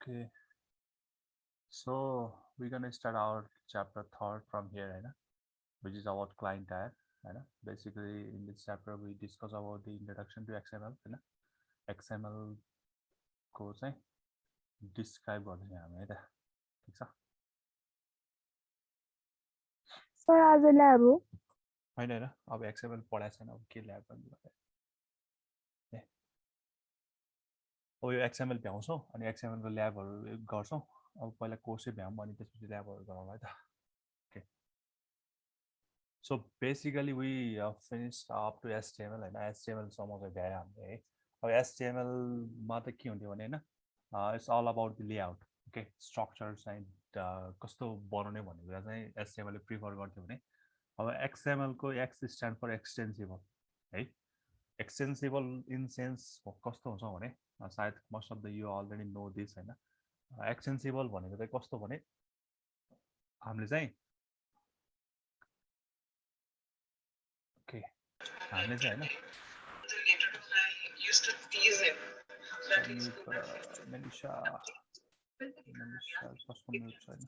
Okay, so we're gonna start our chapter third from here, right? Which is about client tag. Right? Basically, in this chapter, we discuss about the introduction to XML. Right? XML को चाहिँ describe गर्दै हामी है त ठीक छ sir आज lab हो हैन हैन अब XML पढाएको छैन अब के ल्याब गर्नु ए अब यो XML भ्याउँछौँ अनि XML को ल्याबहरु गर्छौँ अब पहिला कोर्सै भ्याउँ अनि त्यसपछि ल्याबहरु गरौँला है त okay so basically we finished up to HTML हैन HTML सम्म चाहिँ भ्यायो हामीले है अब HTML मा त के हुन्थ्यो भने हैन it's all about the layout okay structure चाहिँ कस्तो बनाउने भन्ने कुरा चाहिँ HTML ले प्रिफर गर्थ्यो भने अब XML को X स्ट्यान्ड फर एक्सटेन्सिबल है एक्सटेन्सिबल इन सेन्स कस्तो हुन्छ भने सायद most of the you already no this हैन एक्सटेन्सिबल भनेको चाहिँ कस्तो भने हामीले चाहिँ ओके हामीले चाहिँ हैन Melisha कसको म्युट छैन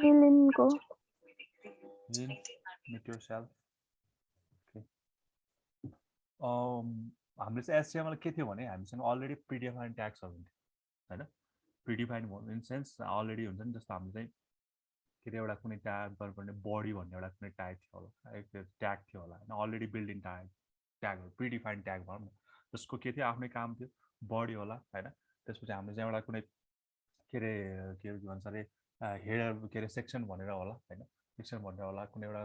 मिलिनको Lin, mute yourself. Okay. हामीले चाहिँ HTML के थियो भने हामीसँग अलरेडी प्रिडिफाइन्ड ट्याग्सहरु हुन्थ्यो हैन प्रिडिफाइन्ड इन सेन्स अलरेडी हुन्छ नि जस्तो हामीले चाहिँ के अरे एउटा कुनै ट्याग गर्नुपर्ने बडी भन्ने एउटा कुनै ट्याग थियो होला एक ट्याग थियो होला हैन अलरेडी बिल्ड इन ट्यागहरु प्रिडिफाइन्ड ट्याग भनौँ न जसको के थियो आफ्नै काम थियो बडी होला हैन त्यसपछि हामीले चाहिँ एउटा कुनै के भन्छ अरे हेडर के अरे सेक्सन भनेर होला हैन सेक्सन भनेर होला कुनै एउटा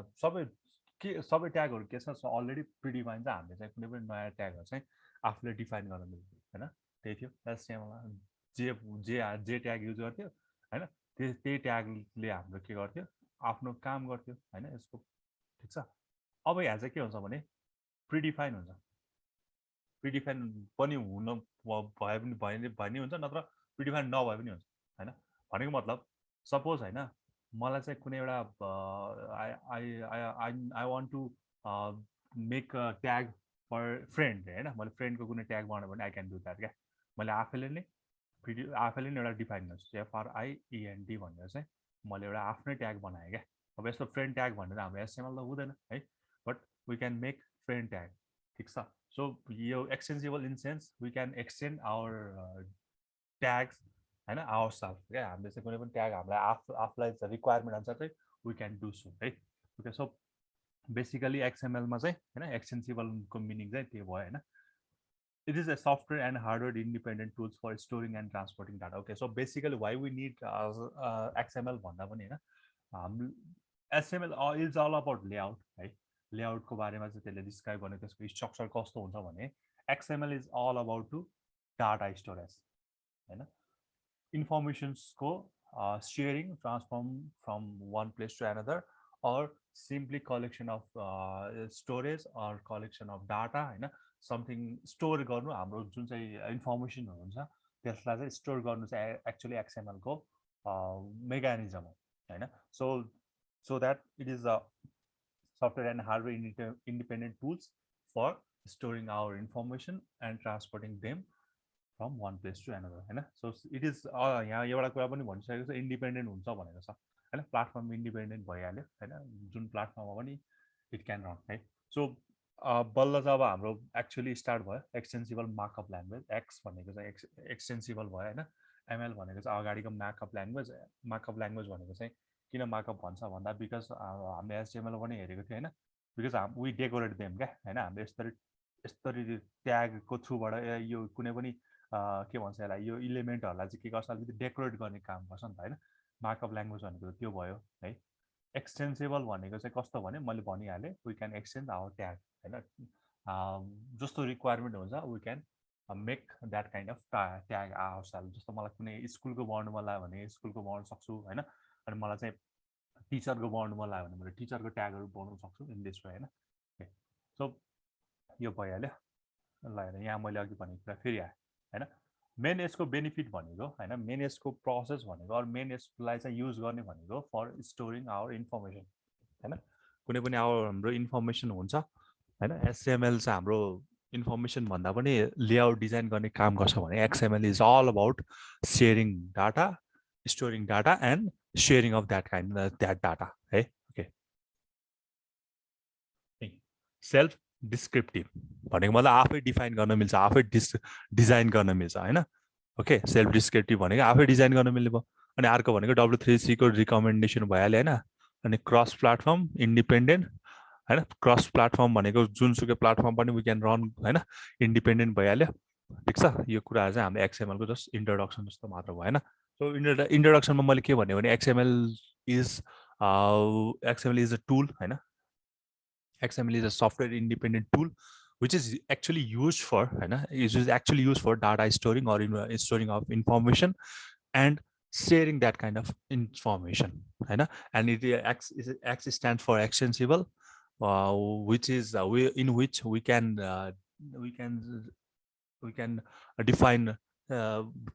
सबै ट्यागहरु के छ अलरेडी प्रिडिफाइन चाहिँ हामीले चाहिँ कुनै पनि नयाँ ट्यागहरु चाहिँ आफूले डिफाइन गर्न मिल्दैन हैन त्यही थियो HTML जे ट्याग युज गर्थ्यो हैन त्यही ट्यागले हाम्रो के गर्थ्यो आफ्नो काम गर्थ्यो हैन यसको ठीक छ अब यहाँ चाहिँ के हुन्छ भने प्रिडिफाइन हुन्छ प्रिडिफाइन पनि हुन भए पनि हुन्छ नत्र प्रिडिफाइन नभए पनि हुन्छ हैन भनेको मतलब सपोज हैन मलाई चाहिँ कुनै एउटा I want to make a tag for friend हैन मैले फ्रेन्डको कुनै ट्याग बनाउनु भने आई क्यान डु द्याट क्या मैले आफैले नै एउटा डिफाइन गर्छु FRIEND भनेर चाहिँ मैले एउटा आफ्नै ट्याग बनाएँ क्या अब यस्तो फ्रेन्ड ट्याग भनेर हाम्रो HTML त हुँदैन है but we can make friend tag ठिक छ सो यो extensible in sense we can extend our tags हैन आवर सेल्फ क्या हामीले चाहिँ कुनै पनि ट्याग हामीलाई आफूलाई रिक्वायरमेन्ट अनुसार चाहिँ वी क्यान डु सो है ओके सो बेसिकली XML मा चाहिँ हैन एक्सटेन्सिबलको मिनिङ चाहिँ त्यो भयो हैन it is a software and hardware independent tools for storing and transporting data okay so basically why we need XML भन्दा पनि हैन HTML is all about layout है layout को बारेमा चाहिँ त्यसले डिस्क्राइब गर्ने त्यसको स्ट्रक्चर कस्तो हुन्छ भने XML is all about to data storage हैन informations को sharing transform from one place to another or simply collection of storage or collection of data हैन समथिङ स्टोर गर्नु हाम्रो जुन चाहिँ इन्फर्मेसनहरु हुन्छ त्यसलाई चाहिँ स्टोर गर्नु चाहिँ एक्चुअली XML को मेकानिजम हो हैन so that it is a software and hardware independent tools for storing our information and transporting them from one place to another हैन so it is यहाँ एउटा कुरा पनि भनिसकेको छ इन्डिपेन्डेन्ट हुन्छ भनेको छ हैन प्लेटफर्म इन्डिपेन्डेन्ट भइहाल्यो हैन जुन प्लेटफर्ममा पनि इट क्यान रन है सो बल्ल चाहिँ अब हाम्रो एक्चुअली स्टार्ट भयो एक्सटेन्सिबल मार्कअप ल्याङ्ग्वेज एक्स भनेको चाहिँ एक्सटेन्सिबल भयो हैन ML भनेको चाहिँ अगाडिको मार्कअप ल्याङ्ग्वेज भनेको चाहिँ किन मार्कअप भन्छ भन्दा बिकज हामीले HTML पनि हेरेको थियो हैन बिकज वी डेकोरेट देम क्या हैन हामीले यस्तरी ट्यागको थ्रुबाट यो कुनै पनि के भन्छ यसलाई यो इलिमेन्टहरुलाई चाहिँ के गर्छ अलिकति डेकोरेट गर्ने काम गर्छ नि त हैन मार्कअप ल्याङ्ग्वेज भनेको त्यो भयो है एक्सटेन्सिबल भनेको चाहिँ कस्तो भने मैले भनिहालेँ we can extend our tag हैन जस्तो रिक्वायरमेन्ट हुन्छ we can make that kind of tag our self जस्तो मलाई कुनै स्कुलको बनाउनु मन लाग्यो भने स्कुलको बनाउन सक्छु हैन अनि मलाई चाहिँ टिचरको बनाउनु मन लाग्यो भने मैले टिचरको ट्यागहरु बनाउन सक्छु इन दिस वे हैन सो यो भइहाल्यो ल यहाँ मैले अघि भनेको कुरा फेरि आयो हैन मेन यसको बेनिफिट भनेको हैन मेन यसको प्रोसेस भनेको अर मेन यसलाई चाहिँ युज गर्ने भनेको फर स्टोरिङ आवर इन्फर्मेसन हैन कुनै पनि हाम्रो इन्फर्मेसन हुन्छ हैन HTML चाहिँ हाम्रो इन्फर्मेसन भन्दा पनि लेआउट डिजाइन गर्ने काम गर्छ भने XML is all about sharing data, storing data and sharing of that data है। ओके, सेल्फ डिस्क्रिप्टिभ भनेको मतलब आफै डिफाइन गर्न मिल्छ, आफै डिजाइन गर्न मिल्छ होइन। ओके, सेल्फ डिस्क्रिप्टिभ भनेको आफै डिजाइन गर्न मिल्ने भयो। अनि अर्को भनेको W3C को रिकमेन्डेसन भइहाल्यो होइन। अनि क्रस प्लेटफर्म इन्डिपेन्डेन्ट होइन, क्रस प्लेटफर्म भनेको जुनसुकै प्लेटफर्म पनि वी क्यान रन होइन, इन्डिपेन्डेन्ट भइहाल्यो। ठिक छ, यो कुराहरू चाहिँ हाम्रो XML को जस्ट इन्ट्रोडक्सन जस्तो मात्र भयो होइन। सो इन्ट्रोडक्सनमा मैले के भन्यो भने XML इज अ टुल होइन। XML is a software independent tool which is actually used for data storing or storing of information and sharing that kind of information होइन। and X stands for extensible which is in which we can define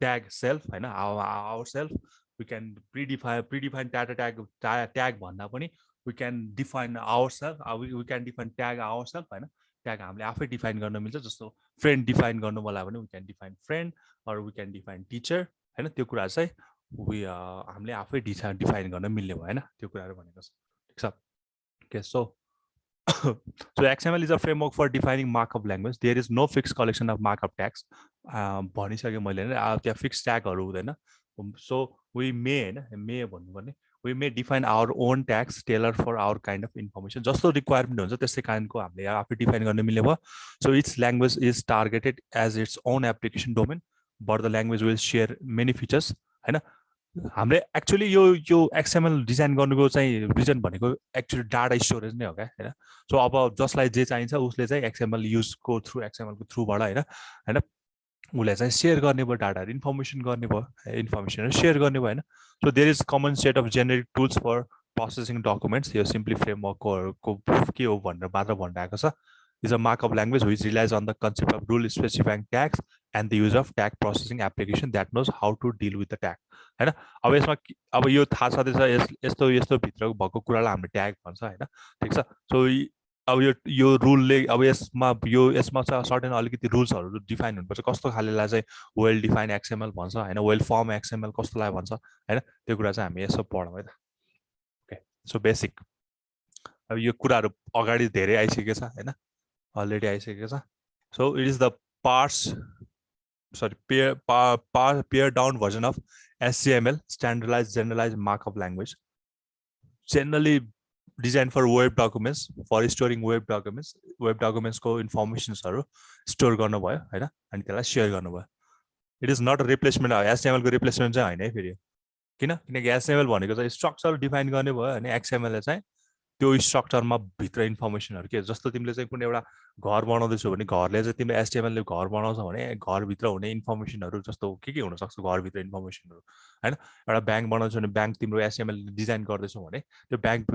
tag self होइन, ourself we can predefine data tag भन्दा पनि we can define ourselves, we can define tag ourselves होइन। Tag हामीले आफै define गर्न मिल्छ, जस्तो friend define गर्नु होला भने we can define friend or we can define teacher होइन। त्यो कुरा चाहिँ हामीले आफै डिफाइन गर्न मिल्ने भयो होइन, त्यो कुराहरू भनेको छ। ठिक छ, okay. So XML is a framework for defining markup language. There is no fixed collection of markup tags. भनिसकेँ मैले होइन, त्यहाँ फिक्स ट्यागहरू हुँदैन। So we may define our own tags tailored for our kind of information. जस्तो requirement हुन्छ त्यस्तै काइन्डको हामीले आफै डिफाइन गर्न मिल्ने भयो। So each language is targeted as its own application domain, but the language will share many features होइन। हामीले एक्चुअली यो XML डिजाइन गर्नुको चाहिँ रिजन भनेको एक्चुअली डाटा स्टोरेज नै हो क्या होइन। सो अब जसलाई जे चाहिन्छ उसले चाहिँ XML युजको थ्रु XML को थ्रुबाट होइन उसलाई चाहिँ सेयर गर्ने भयो, डाटाहरू इन्फर्मेसन गर्ने भयो, इन्फर्मेसनहरू सेयर गर्ने भयो होइन। So there is common set of generic tools for processing documents. यो सिम्पली फ्रेमवर्कको के हो भनेर मात्र भनिरहेको छ। Is a markup language which relies on the concept of rule specifying tags and the use of tag processing application that knows how to deal with the tag होइन। अब यसमा अब यो थाहा छँदैछ यस्तो भित्र भएको कुरालाई हामीले ट्याग भन्छ होइन। ठिक छ, सो अब यो रुलले अब यसमा चाहिँ सर्टेन अलिकति रुल्सहरू डिफाइन हुनुपर्छ। कस्तो खालेलाई चाहिँ वेल डिफाइन XML भन्छ होइन, वेल फर्म XML कस्तोलाई भन्छ होइन, त्यो कुरा चाहिँ हामी यसो पढौँ है त। ओके, सो बेसिक अब यो कुराहरू अगाडि धेरै आइसकेको छ होइन, अलरेडी आइसकेको छ। So it is the pared down version of SGML, standardise generalise markup language, generally design for web documents, for storing web डकुमेन्ट्सको इन्फर्मेसन्सहरू स्टोर गर्नुभयो होइन, अनि त्यसलाई सेयर गर्नुभयो। It is not a replacement, HTML को रिप्लेसमेन्ट चाहिँ होइन है फेरि। किनकि HTML भनेको चाहिँ स्ट्रक्चर डिफाइन गर्ने भयो अनि XML चाहिँ त्यो स्ट्रक्चरमा भित्र इन्फर्मेसनहरू के, जस्तो तिमीले चाहिँ कुनै एउटा घर बनाउँदैछौ भने घरले चाहिँ तिमीले HTML ले घर बनाउँछ भने घरभित्र हुने इन्फर्मेसनहरू जस्तो के हुनसक्छ घरभित्र इन्फर्मेसनहरू होइन। एउटा ब्याङ्क बनाउँछौ भने ब्याङ्क तिम्रो HTML डिजाइन गर्दैछौ भने त्यो ब्याङ्क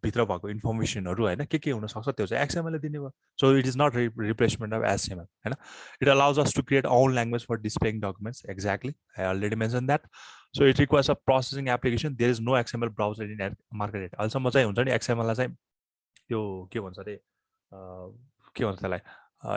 भित्र भएको इन्फर्मेसनहरू होइन के हुनसक्छ त्यो चाहिँ XML ले दिने भयो। So it is not replacement of HTML होइन। It allows us to create our own language for displaying documents, exactly I already mention that. So it requires a processing application, there is no XML browser in market. अहिलेसम्म चाहिँ हुन्छ नि XML लाई चाहिँ त्यो के भन्छ अरे के भन्छ त्यसलाई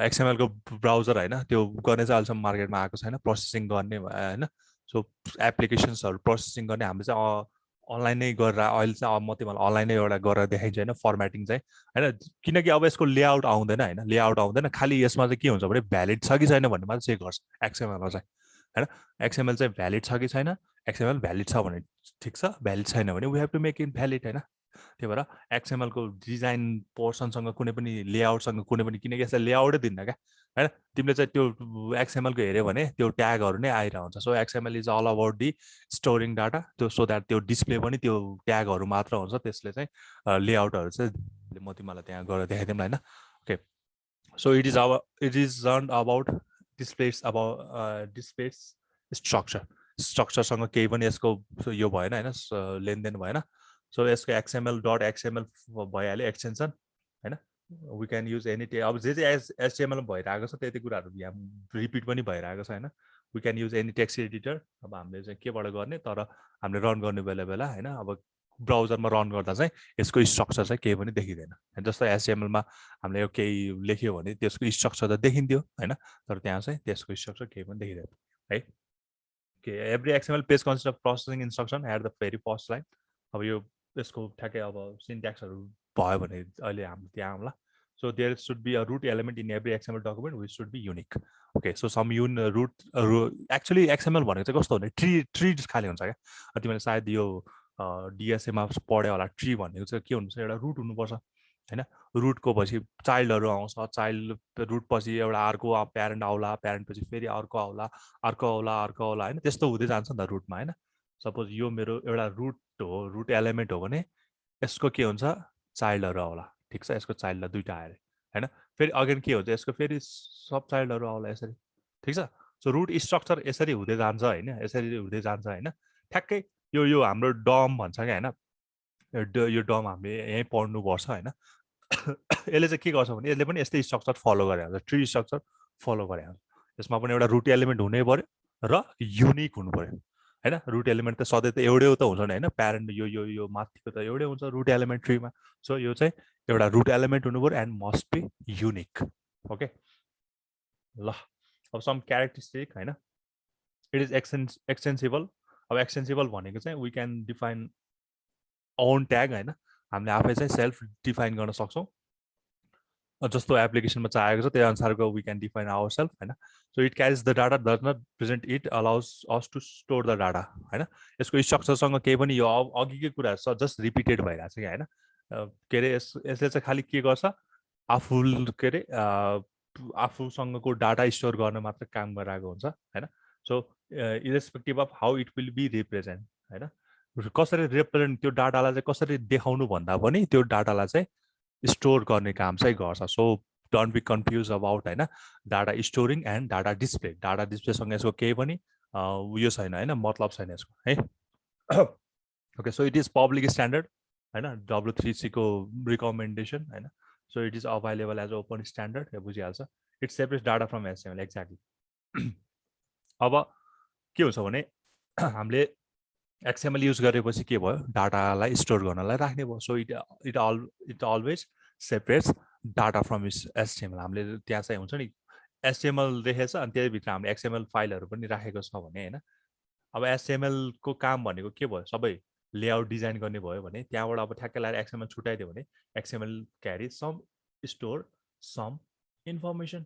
XML को ब्राउजर होइन त्यो गर्ने चाहिँ अहिलेसम्म मार्केटमा आएको छैन, प्रोसेसिङ गर्ने होइन। सो एप्लिकेसन्सहरू प्रोसेसिङ गर्ने हामीले चाहिँ अनलाइन नै गरेर अहिले चाहिँ म तिमीलाई अनलाइन नै एउटा गरेर देखाइन्छ होइन, फर्मेटिङ चाहिँ होइन। किनकि अब यसको लेआउट आउँदैन होइन, लेआउट आउँदैन, खालि यसमा चाहिँ के हुन्छ भने भ्यालिड छ कि छैन भन्ने मात्रै चेक गर्छ XML मा चाहिँ होइन। XML चाहिँ भ्यालिड छ कि छैन, XML भ्यालिड छ भने ठिक छ, भ्यालिड छैन भने we have to make it valid होइन। त्यही भएर XML को डिजाइन पोर्सनसँग कुनै पनि लेआउटसँग कुनै पनि, किनकि यसलाई लेआउटै दिन्न क्या होइन। तिमीले चाहिँ त्यो XML को हेऱ्यो भने त्यो ट्यागहरू नै आइरहेको हुन्छ। So XML is all about the storing data, त्यो सो द्याट त्यो डिस्प्ले पनि त्यो ट्यागहरू मात्र हुन्छ। त्यसले चाहिँ लेआउटहरू चाहिँ म तिमीलाई त्यहाँ गएर देखाइदिउँ होइन। Okay, so it is not about displays स्ट्रक्चरसँग केही पनि यसको यो भएन होइन, लेनदेन भएन। सो यसको XML भइहाल्यो एक्सटेन्सन होइन। वी क्यान युज एनी अब जे HTML भइरहेको छ त्यति कुराहरू यहाँ रिपिट पनि भइरहेको छ होइन। We can use any text editor. अब हामीले चाहिँ केबाट गर्ने, तर हामीले रन गर्ने बेला होइन। अब ब्राउजरमा रन गर्दा चाहिँ यसको स्ट्रक्चर चाहिँ केही पनि देखिँदैन। जस्तो एचटिएमएलमा हामीले यो केही लेख्यो भने त्यसको स्ट्रक्चर त देखिन्थ्यो होइन, तर त्यहाँ चाहिँ त्यसको स्ट्रक्चर केही पनि देखिँदैन है। के every XML page consist of processing instruction at the very first line. अब यो यसको ठ्याक्कै अब सिन्ट्याक्सहरू भयो भने अहिले हाम्रो त्यहाँ आउँला। So there should be a root element in every XML document which should be unique. Okay, so some root actually XML भनेको चाहिँ कस्तो भने ट्री खाले हुन्छ क्या। तिमीले सायद यो डिएसएमा पढ्यो होला, ट्री भनेको चाहिँ के हुन्छ, एउटा रुट हुनुपर्छ होइन। रुटको पछि चाइल्डहरू आउँछ, चाइल्ड रुट पछि एउटा अर्को प्यारेन्ट आउला, प्यारेन्ट पछि फेरि अर्को आउला, अर्को आउला, अर्को आउला होइन, त्यस्तो हुँदै जान्छ नि त रुटमा होइन। सपोज यो मेरो एउटा रुट हो, रुट एलिमेन्ट हो भने यसको के हुन्छ, चाइल्डहरू आउला, ठिक छ। यसको चाइल्डलाई दुईवटा आयो होइन, फेरि अगेन के हुन्छ, यसको फेरि सब चाइल्डहरू आउला यसरी, ठिक छ। सो रुट स्ट्रक्चर यसरी हुँदै जान्छ होइन, यसरी हुँदै जान्छ होइन। ठ्याक्कै यो हाम्रो डम भन्छ क्या होइन, यो डम हामीले यहीँ पढ्नुपर्छ होइन। यसले चाहिँ के गर्छ भने यसले पनि यस्तै स्ट्रक्चर फलो गरे हुन्छ, ट्री स्ट्रक्चर फलो गरे हुन्छ। यसमा पनि एउटा रुट एलिमेन्ट हुनै पर्यो र युनिक हुनु पर्यो होइन। रुट एलिमेन्ट त सधैँ त एउटै त हुन्छ नि होइन, प्यारेन्ट यो माथिको त एउटै हुन्छ रुट एलिमेन्ट ट्रीमा। सो यो चाहिँ एउटा रुट एलिमेन्ट हुनु पर्यो and must be unique. Okay ल, अब सम क्यारेक्टरिस्टिक होइन, इट इज एक्सटेन्सिबल। अब एक्सटेन्सिबल भनेको चाहिँ we can define own tag होइन, हामीले आफै चाहिँ सेल्फ डिफाइन गर्न सक्छौँ। जस्तो एप्लिकेसनमा चाहेको छ त्यही अनुसारको we can define our self होइन। So it carries the data, does not present it, allows us to store the data होइन। यसको स्ट्रक्चरसँग केही पनि यो अघिकै कुराहरू छ जस्ट रिपिटेड भइरहेको छ क्या होइन। के अरे यसले चाहिँ खालि के गर्छ, आफू के अरे आफूसँगको डाटा स्टोर गर्न मात्र काम गरिरहेको हुन्छ होइन। So irrespective of how it will be represent होइन, कसरी रिप्रेजेन्ट, त्यो डाटालाई चाहिँ कसरी देखाउनु भन्दा पनि त्यो डाटालाई चाहिँ स्टोर गर्ने काम चाहिँ गर्छ। So don't be confuse about होइन data storing and data display. Data डिस्प्लेसँग यसको केही पनि उयो छैन होइन, मतलब छैन यसको है। Okay, so it is public standard होइन, W3C को रिकमेन्डेसन होइन। So it is available as open standard, यो बुझिहाल्छ। It separates data from HTML exactly. अब के हुन्छ भने हामीले एक्सएमएल युज गरेपछि के भयो, डाटालाई स्टोर गर्नलाई राख्ने भयो। So it always separates data from HTML. हामीले त्यहाँ चाहिँ हुन्छ नि एचटिएमएल देखेछ अनि त्यहीभित्र हामीले एक्सएमएल फाइलहरू पनि राखेको छ भने होइन। अब एचटिएमएलको काम भनेको के भयो, सबै लेआउट डिजाइन गर्ने भयो भने त्यहाँबाट अब ठ्याक्कै लगाएर एक्सएमएल छुट्याइदियो भने XML carry some store some information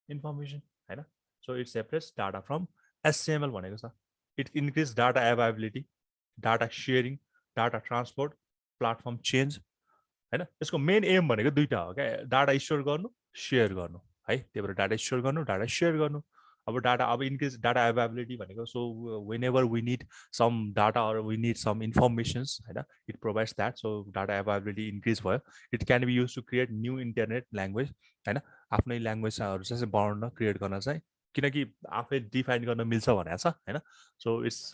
होइन। So it separates data from HTML भनेको छ। It increase data availability, data sharing, data transport, platform change होइन। यसको मेन एम भनेको दुईवटा हो क्या, डाटा स्टोर गर्नु, सेयर गर्नु है। त्यही भएर डाटा स्टोर गर्नु, डाटा सेयर गर्नु। अब डाटा अब इन्क्रिज डाटा एभाइबिलिटी भनेको so whenever we need some data or we need some informations होइन, it provides that. So data availability increase भयो। It can be use to create new internet language होइन, आफ्नै ल्याङ्ग्वेजहरू चाहिँ बनाउन create गर्न चाहिँ, किनकि आफै डिफाइन गर्न मिल्छ भनेको छ होइन। So it's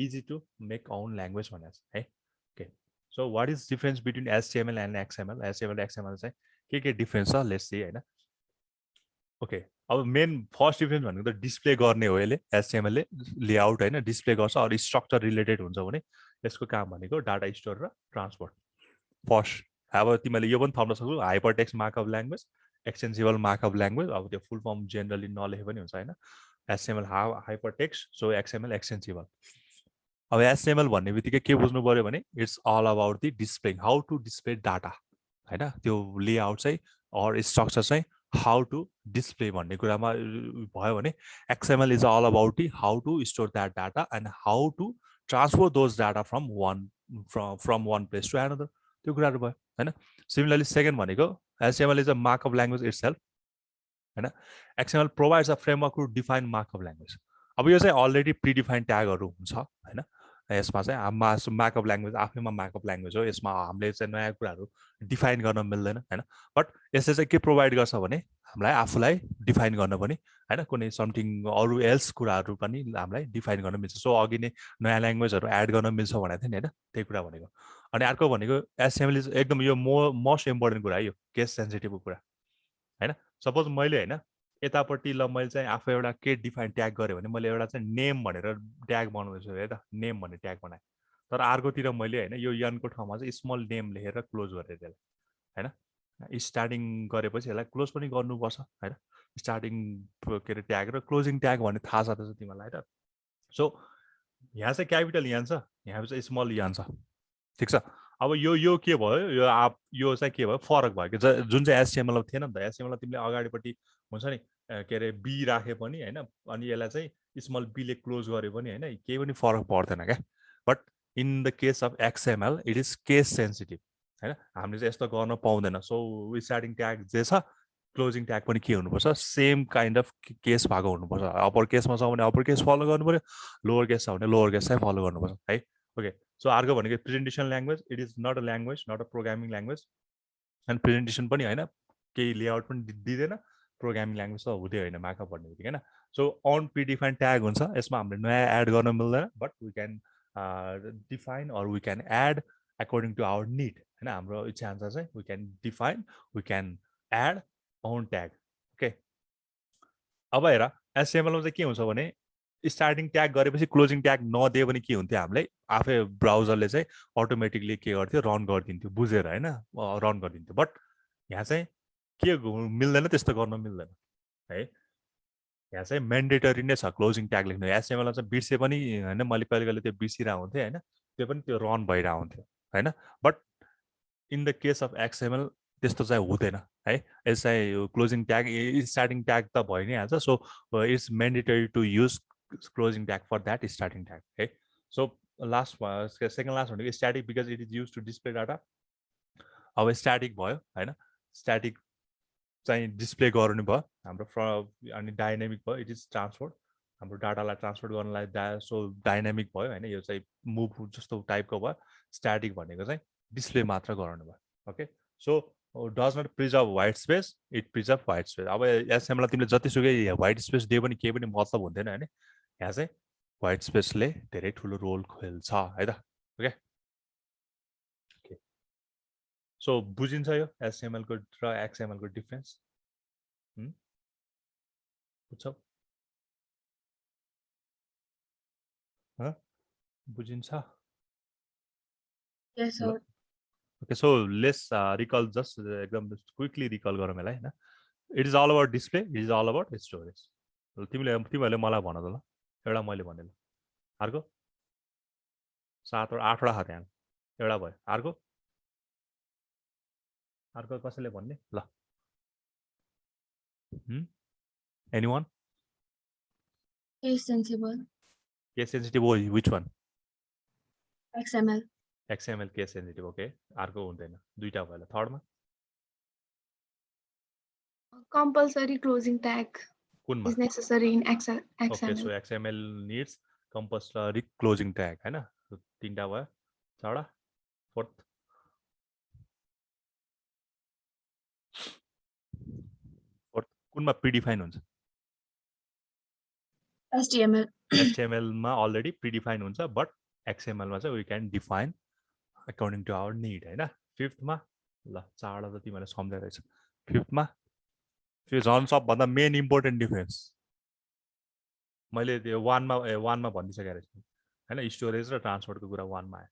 easy to make own language भनेको छ है। Okay, so what is difference between HTML and XML? HTML XML चाहिँ के डिफरेन्स छ, लेट्स सी होइन। ओके, अब मेन फर्स्ट डिफरेन्स भनेको त डिस्प्ले गर्ने हो। यसले एचटिएमएलले लेआउट होइन डिस्प्ले गर्छ, अरू स्ट्रक्चर रिलेटेड हुन्छ भने यसको काम भनेको डाटा स्टोर र ट्रान्सपोर्ट। फर्स्ट अब तिमीले यो पनि थप्न सक्छौ, hypertext markup language, extensible markup language. अब त्यो फुल फर्म जेनरली नलेखे पनि हुन्छ होइन। HTML hypertext, so XML extensible. अब एचटिएमएल भन्ने बित्तिकै के बुझ्नु पऱ्यो भने it's all about the display, how to display data होइन। त्यो लेआउट चाहिँ अर स्ट्रक्चर चाहिँ हाउ टु डिस्प्ले भन्ने कुरामा भयो भने XML is all about the how to store that data and how to transfer those data from one place to another, त्यो कुराहरू भयो होइन। सिमिलरली सेकेन्ड भनेको HTML is a markup language itself होइन। XML provides a framework to define markup language. अब यो चाहिँ already predefined ट्यागहरू हुन्छ होइन। यसमा चाहिँ मार्कअप ल्याङ्ग्वेज आफैमा मार्कअप ल्याङ्ग्वेज हो, यसमा हामीले चाहिँ नयाँ कुराहरू डिफाइन गर्न मिल्दैन होइन। बट यसले चाहिँ के प्रोभाइड गर्छ भने हामीलाई आफूलाई डिफाइन गर्न पनि होइन, कुनै समथिङ अरू एल्स कुराहरू पनि हामीलाई डिफाइन गर्न मिल्छ। सो अघि नै नयाँ ल्याङ्ग्वेजहरू एड गर्न मिल्छ भनेको थिएँ नि होइन, त्यही कुरा भनेको। अनि अर्को भनेको एचटिएमएल एकदम यो मोस्ट इम्पोर्टेन्ट कुरा यो केस सेन्सिटिभको कुरा होइन। सपोज मैले होइन यतापट्टि ल मैले चाहिँ आफू एउटा के डिफाइन ट्याग गरेँ भने मैले एउटा चाहिँ नेम भनेर ट्याग बनाउँदैछु है त, नेम भन्ने ट्याग बनाएँ तर अर्कोतिर मैले होइन यो यनको ठाउँमा चाहिँ स्मल नेम लेखेर क्लोज गरेँ त्यसलाई होइन स्टार्टिङ गरेपछि यसलाई क्लोज पनि गर्नुपर्छ होइन स्टार्टिङ के अरे ट्याग र क्लोजिङ ट्याग भन्ने थाहा छ त तिमीहरूलाई त सो यहाँ चाहिँ क्यापिटल यान छ यहाँ चाहिँ स्मल यान छ ठिक छ अब यो के भयो यो चाहिँ के भयो फरक भयो कि जुन चाहिँ एचटिएमएल थिएन नि त एचटिएमएल तिमीले अगाडिपट्टि हुन्छ नि के अरे बी राखे पनि होइन अनि यसलाई चाहिँ स्मल बीले क्लोज गरे पनि होइन केही पनि फरक पर्दैन क्या but in the case of XML it is case sensitive होइन हामीले चाहिँ यस्तो गर्न पाउँदैन सो स्टार्टिङ ट्याग जे छ क्लोजिङ ट्याग पनि के हुनुपर्छ सेम काइन्ड अफ केस भएको हुनुपर्छ अप्पर केसमा छ भने अप्पर केस फलो गर्नु पऱ्यो लोवर केस छ भने लोवर केस चाहिँ फलो गर्नुपर्छ है ओके सो अर्को भनेको presentation language it is not a language not a programming language and presentation पनि होइन केही लेआउट पनि दिँदैन प्रोग्रामिङ ल्याङ्ग्वेज त हुँदै होइन मार्कअप भन्ने बित्तिकै होइन सो अन प्रिडिफाइन ट्याग हुन्छ यसमा हामीले नयाँ एड गर्न मिल्दैन but we can define or we can add according to our need होइन हाम्रो इच्छा अनुसार चाहिँ we can define we can add an tag okay अब हेर एचटिएमएलमा चाहिँ के हुन्छ भने स्टार्टिङ ट्याग गरेपछि क्लोजिङ ट्याग नदियो भने के हुन्थ्यो हामीले आफै ब्राउजरले चाहिँ अटोमेटिकली के गर्थ्यो रन गरिदिन्थ्यो बुझेर होइन रन गरिदिन्थ्यो बट यहाँ चाहिँ के मिल्दैन त्यस्तो गर्न मिल्दैन है यहाँ चाहिँ मेन्डेटरी नै छ क्लोजिङ ट्याग लेख्नु एचटिएमएलमा चाहिँ बिर्से पनि होइन मैले कहिले कहिले त्यो बिर्सिरहेको हुन्थेँ होइन त्यो पनि त्यो रन भइरहेको हुन्थ्यो होइन but in the case of XML त्यस्तो चाहिँ हुँदैन है यस चाहिँ क्लोजिङ ट्याग स्टार्टिङ ट्याग त भइ नै हाल्छ so it's mandatory to use closing tag for that starting tag है सो लास्ट सेकेन्ड लास्ट भनेको static because it is use to display data अब स्ट्याटिक भयो होइन स्ट्याटिक चाहिँ डिस्प्ले गर्नु भयो हाम्रो अनि डाइनामिक भयो इट इज ट्रान्सपोर्ट हाम्रो डाटालाई ट्रान्सपोर्ट गर्नलाई सो डाइनामिक भयो होइन यो चाहिँ मुभ जस्तो टाइपको भयो स्ट्याटिक भनेको चाहिँ डिस्प्ले मात्र गराउनु भयो okay so does not preserve white space it preserve white space अब एसएमएललाई तिमीले जतिसुकै वाइट स्पेस दिए पनि केही पनि मतलब हुँदैन होइन यहाँ चाहिँ वाइट स्पेसले धेरै ठुलो रोल खेल्छ है त ओके सो बुझिन्छ यो एचटिएमएलको र एक्सएमएलको डिफ्रेन्स बुझ्छौ बुझिन्छ Yes, sir. Okay, so let's recall just एकदम क्विकली रिकल गरौँ यसलाई होइन it is all about display it is all about storage तिमीहरूले मलाई भन त ल एउटा मैले भने ल अर्को 7 8वटा त्यहाँ एउटा भयो अर्को कसैले भन्ने ल anyone Case sensible. Case sensitive हो which one XML. XML case sensitive okay अर्को हुँदैन दुईवटा भयो थर्डमा Compulsory closing tag कुनमा is necessary in okay XML. So XML needs compulsory closing tag होइन तिनवटा भयो चारवटा फोर्थ कुनमा प्रिडिफाइन हुन्छ HTML. एचटिएमएलमा अलरेडी प्रिडिफाइन हुन्छ बट एक्सएमएलमा चाहिँ we can define according to our need होइन फिफ्थमा ल चारवटा त तिमीहरूले सम्झाइ रहेछ फिफ्थमा त्यो झन् सबभन्दा मेन इम्पोर्टेन्ट डिफरेन्स मैले त्यो वानमा भनिसकेको रहेछ होइन स्टोरेज र ट्रान्सपोर्टको कुरा वानमा आयो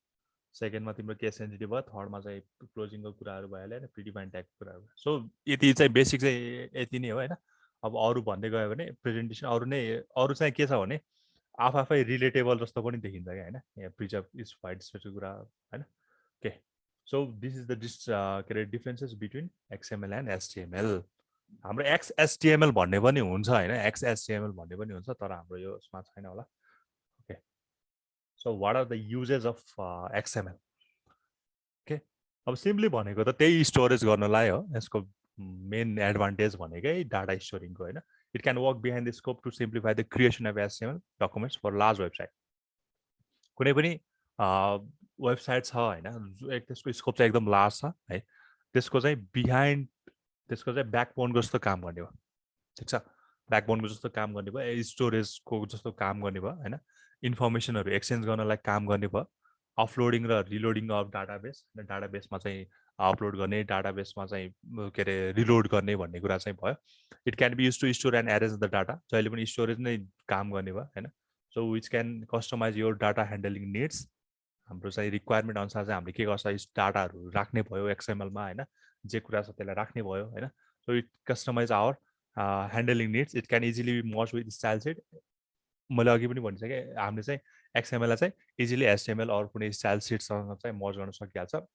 सेकेन्डमा तिम्रो केस सेन्सिटिभ भयो थर्डमा चाहिँ क्लोजिङको कुराहरू भइहाल्यो होइन प्रिडिफाइन ट्यागको कुराहरू सो यति चाहिँ बेसिक चाहिँ यति नै हो होइन अब अरू भन्दै गयो भने प्रेजेन्टेसन अरू चाहिँ के छ भने आफै रिलेटेबल जस्तो पनि देखिन्छ क्या होइन यहाँ प्रिजर्भ इज वाइट स्पेसको कुरा होइन okay so this is the के अरे differences between XML and HTML हाम्रो एक्सएचटिएमएल भन्ने पनि हुन्छ होइन एक्सएचटिएमएल भन्ने पनि हुन्छ तर हाम्रो यो उसमा छैन होला okay so what are the uses of XML okay अब सिम्पली भनेको त त्यही स्टोरेज गर्नलाई हो यसको मेन एडभान्टेज भनेकै डाटा स्टोरिङको होइन it can work behind the scope to simplify the creation of HTML documents for large website कुनै पनि वेबसाइट छ होइन त्यसको स्कोप चाहिँ एकदम लार्ज छ है त्यसको चाहिँ बिहाइन्ड त्यसको चाहिँ ब्याकबोनको जस्तो काम गर्ने भयो ठिक छ ब्याकबोनको जस्तो काम गर्ने भयो स्टोरेजको जस्तो काम गर्ने भयो होइन इन्फर्मेसनहरू एक्सचेन्ज गर्नलाई काम गर्ने भयो अपलोडिङ र रिलोडिङ अफ डाटाबेस डाटाबेसमा चाहिँ अपलोड गर्ने डाटाबेसमा चाहिँ के अरे रिलोड गर्ने भन्ने कुरा चाहिँ भयो it can be use to store and arrange the data जहिले पनि स्टोरेज नै काम गर्ने भयो होइन so which can customize your data handling needs हाम्रो चाहिँ रिक्वायरमेन्ट अनुसार चाहिँ हामीले के गर्छ डाटाहरू राख्ने भयो एक्सएमएलमा होइन जे कुरा छ त्यसलाई राख्ने भयो होइन so it customize our handling needs it can easily merge with style set मैले अघि पनि भनिसकेँ हामीले चाहिँ एक्सएमएललाई चाहिँ इजिली एचटिएमएल अरू कुनै स्टाइल सिटसँग चाहिँ मर्ज गर्न सकिहाल्छ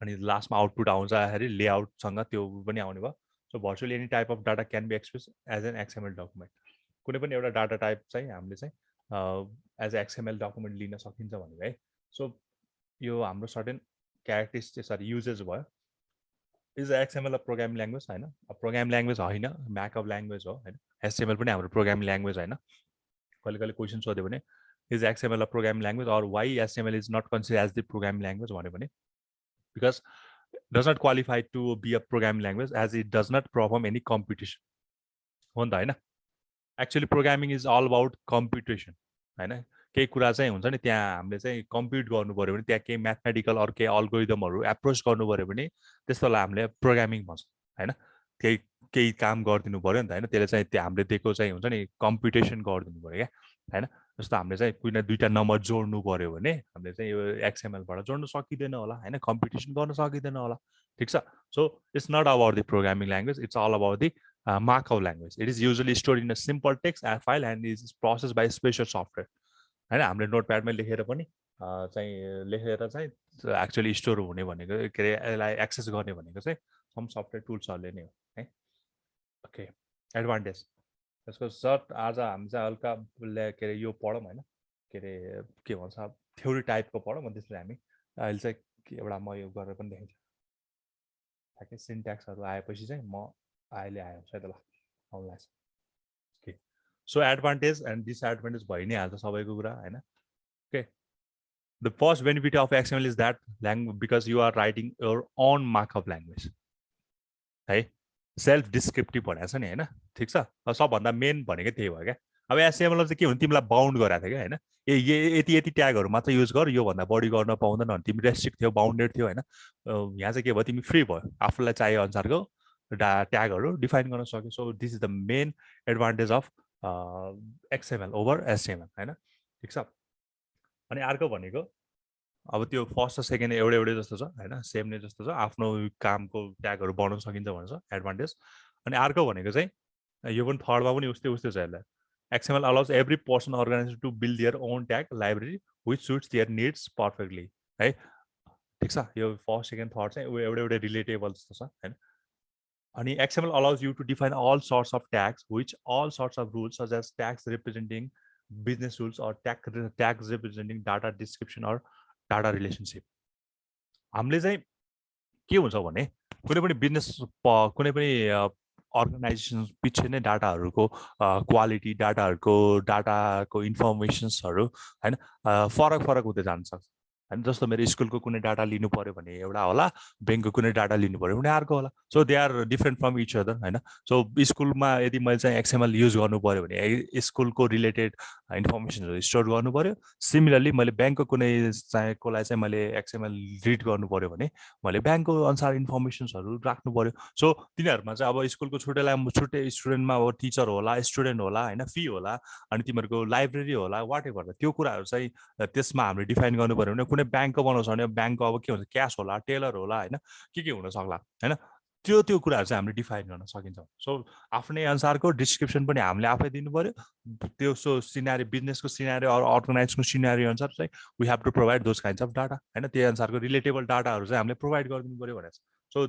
अनि लास्टमा आउटपुट आउँदाखेरि लेआउटसँग त्यो पनि आउने भयो so virtually any type of data can be express as an XML document कुनै पनि एउटा डाटा टाइप चाहिँ हामीले चाहिँ एज ए एक्सएमएल डकुमेन्ट लिन सकिन्छ भनेको है सो यो हाम्रो सर्टेन क्यारेक्टरिस्टिक सरी युजेस भयो is XML a programming language होइन प्रोग्रामिङ ल्याङ्ग्वेज होइन म्याकअप ल्याङ्ग्वेज हो होइन एचटिएमएल पनि हाम्रो प्रोग्रामिङ ल्याङ्ग्वेज होइन कहिले कहिले क्वेसन सोध्यो भने is XML a programming language or why HTML is not consider as the programming language भन्यो भने because does not qualify to be a programming language as it does not perform any computation हो नि त होइन actually programming is all about computation होइन केही कुरा चाहिँ हुन्छ नि त्यहाँ हामीले चाहिँ कम्प्युट गर्नु पऱ्यो भने त्यहाँ केही म्याथमेटिकल अरू केही अल्गोरिदमहरू एप्रोच गर्नु पऱ्यो भने त्यस्तोलाई हामीले प्रोग्रामिङ भन्छ होइन केही केही काम गरिदिनु पऱ्यो नि त होइन त्यसले चाहिँ त्यो हामीले दिएको चाहिँ हुन्छ नि कम्प्युटेसन गरिदिनु पऱ्यो क्या होइन जस्तो हामीले चाहिँ कुनै दुईवटा नम्बर जोड्नु पऱ्यो भने हामीले चाहिँ यो एक्सएमएलबाट जोड्नु सकिँदैन होला होइन कम्पिटिसन गर्न सकिँदैन होला ठिक छ so it's not about the programming language it's all about the markup language it is usually store in a simple text file and is process by special software होइन हामीले नोटप्याडमै लेखेर पनि चाहिँ लेखेर चाहिँ एक्चुअली स्टोर हुने भनेको के अरे यसलाई एक्सेस गर्ने भनेको चाहिँ सम सफ्टवेयर टुल्सहरूले नै हो है ओके एडभान्टेज त्यसको सर्ट आज हामी चाहिँ हल्का के अरे यो पढौँ होइन के अरे के भन्छ थ्योरी टाइपको पढौँ अनि त्यसपछि हामी अहिले चाहिँ एउटा म यो गरेर पनि देखाउँछु ठ्याक्कै सिन्ट्याक्सहरू आएपछि चाहिँ म अहिले आयो सायद ल आउनु लाग्छ okay so advantage and disadvantage भइ नै हाल्छ सबैको कुरा होइन okay the first benefit of XML is that language because you are writing your own markup language है सेल्फ डिस्क्रिप्टिभ भनेको छ नि होइन ठिक छ सबभन्दा मेन भनेको त्यही भयो क्या अब एचटिएमएल चाहिँ के हुन्छ तिमीलाई बााउन्ड गराएको थियो क्या होइन यति यति ट्यागहरू मात्र युज गर योभन्दा बढी गर्न पाउँदैन भने तिमी रेस्ट्रिक्ट थियो बााउन्डेड थियो होइन यहाँ चाहिँ के भयो तिमी फ्री भयो आफूलाई चाहिए अनुसारको ट्यागहरू डिफाइन गर्न सक्यो so this is the main advantage of XML over HTML होइन ठिक छ अनि अर्को भनेको अब त्यो फर्स्ट र सेकेन्ड एउटै जस्तो छ होइन सेम नै जस्तो छ आफ्नो कामको ट्यागहरू बनाउन सकिन्छ भनेर एडभान्टेज अनि अर्को भनेको चाहिँ यो पनि थर्डमा पनि उस्तै छ यसलाई XML allows every person organisation to build their own tag library which suits their needs perfectly है ठिक छ यो फर्स्ट सेकेन्ड थर्ड चाहिँ एउटै रिलेटेबल जस्तो छ होइन अनि XML allows you to define all sorts of tags which all sorts of rules such as tags representing business rules or tags representing data description or data relationship हामीले चाहिँ के हुन्छ भने कुनै पनि बिजनेस कुनै पनि अर्गनाइजेसन पछि नै डाटाहरूको क्वालिटी डाटाको इन्फर्मेसन्सहरू होइन फरक हुँदै जान सक्छ होइन जस्तो मेरो स्कुलको कुनै डाटा लिनु पऱ्यो भने एउटा होला ब्याङ्कको कुनै डाटा लिनु पऱ्यो भने अर्को होला so they are different from each other होइन सो स्कुलमा यदि मैले चाहिँ एक्सएमएल युज गर्नु पऱ्यो भने स्कुलको रिलेटेड इन्फर्मेसनहरू स्टोर गर्नु पऱ्यो सिमिलरली मैले ब्याङ्कको कुनै चाहिँकोलाई चाहिँ मैले एक्सएमएल रिड गर्नु पऱ्यो भने मैले ब्याङ्कको अनुसार इन्फर्मेसन्सहरू राख्नु पऱ्यो सो तिनीहरूमा चाहिँ अब स्कुलको छुट्टै स्टुडेन्टमा अब टिचर होला स्टुडेन्ट होला होइन फी होला अनि तिमीहरूको लाइब्रेरी होला वाट एभर त्यो कुराहरू चाहिँ त्यसमा हामीले डिफाइन गर्नु पऱ्यो भने कुनै ब्याङ्कको बनाउँछ भने ब्याङ्कको अब के हुन्छ क्यास होला टेलर होला होइन के हुन सक्ला होइन त्यो कुराहरू चाहिँ हामीले डिफाइन गर्न सकिन्छ सो आफ्नै अनुसारको डिस्क्रिप्सन पनि हामीले आफै दिनु पऱ्यो त्यो सो सिनारी बिजनेसको सिनारी अरू अर्गनाइजको सिनारी अनुसार चाहिँ we have to provide those kinds of data होइन त्यही अनुसारको रिलेटेबल डाटाहरू चाहिँ हामीले प्रोभाइड गरिदिनु पऱ्यो भनेर so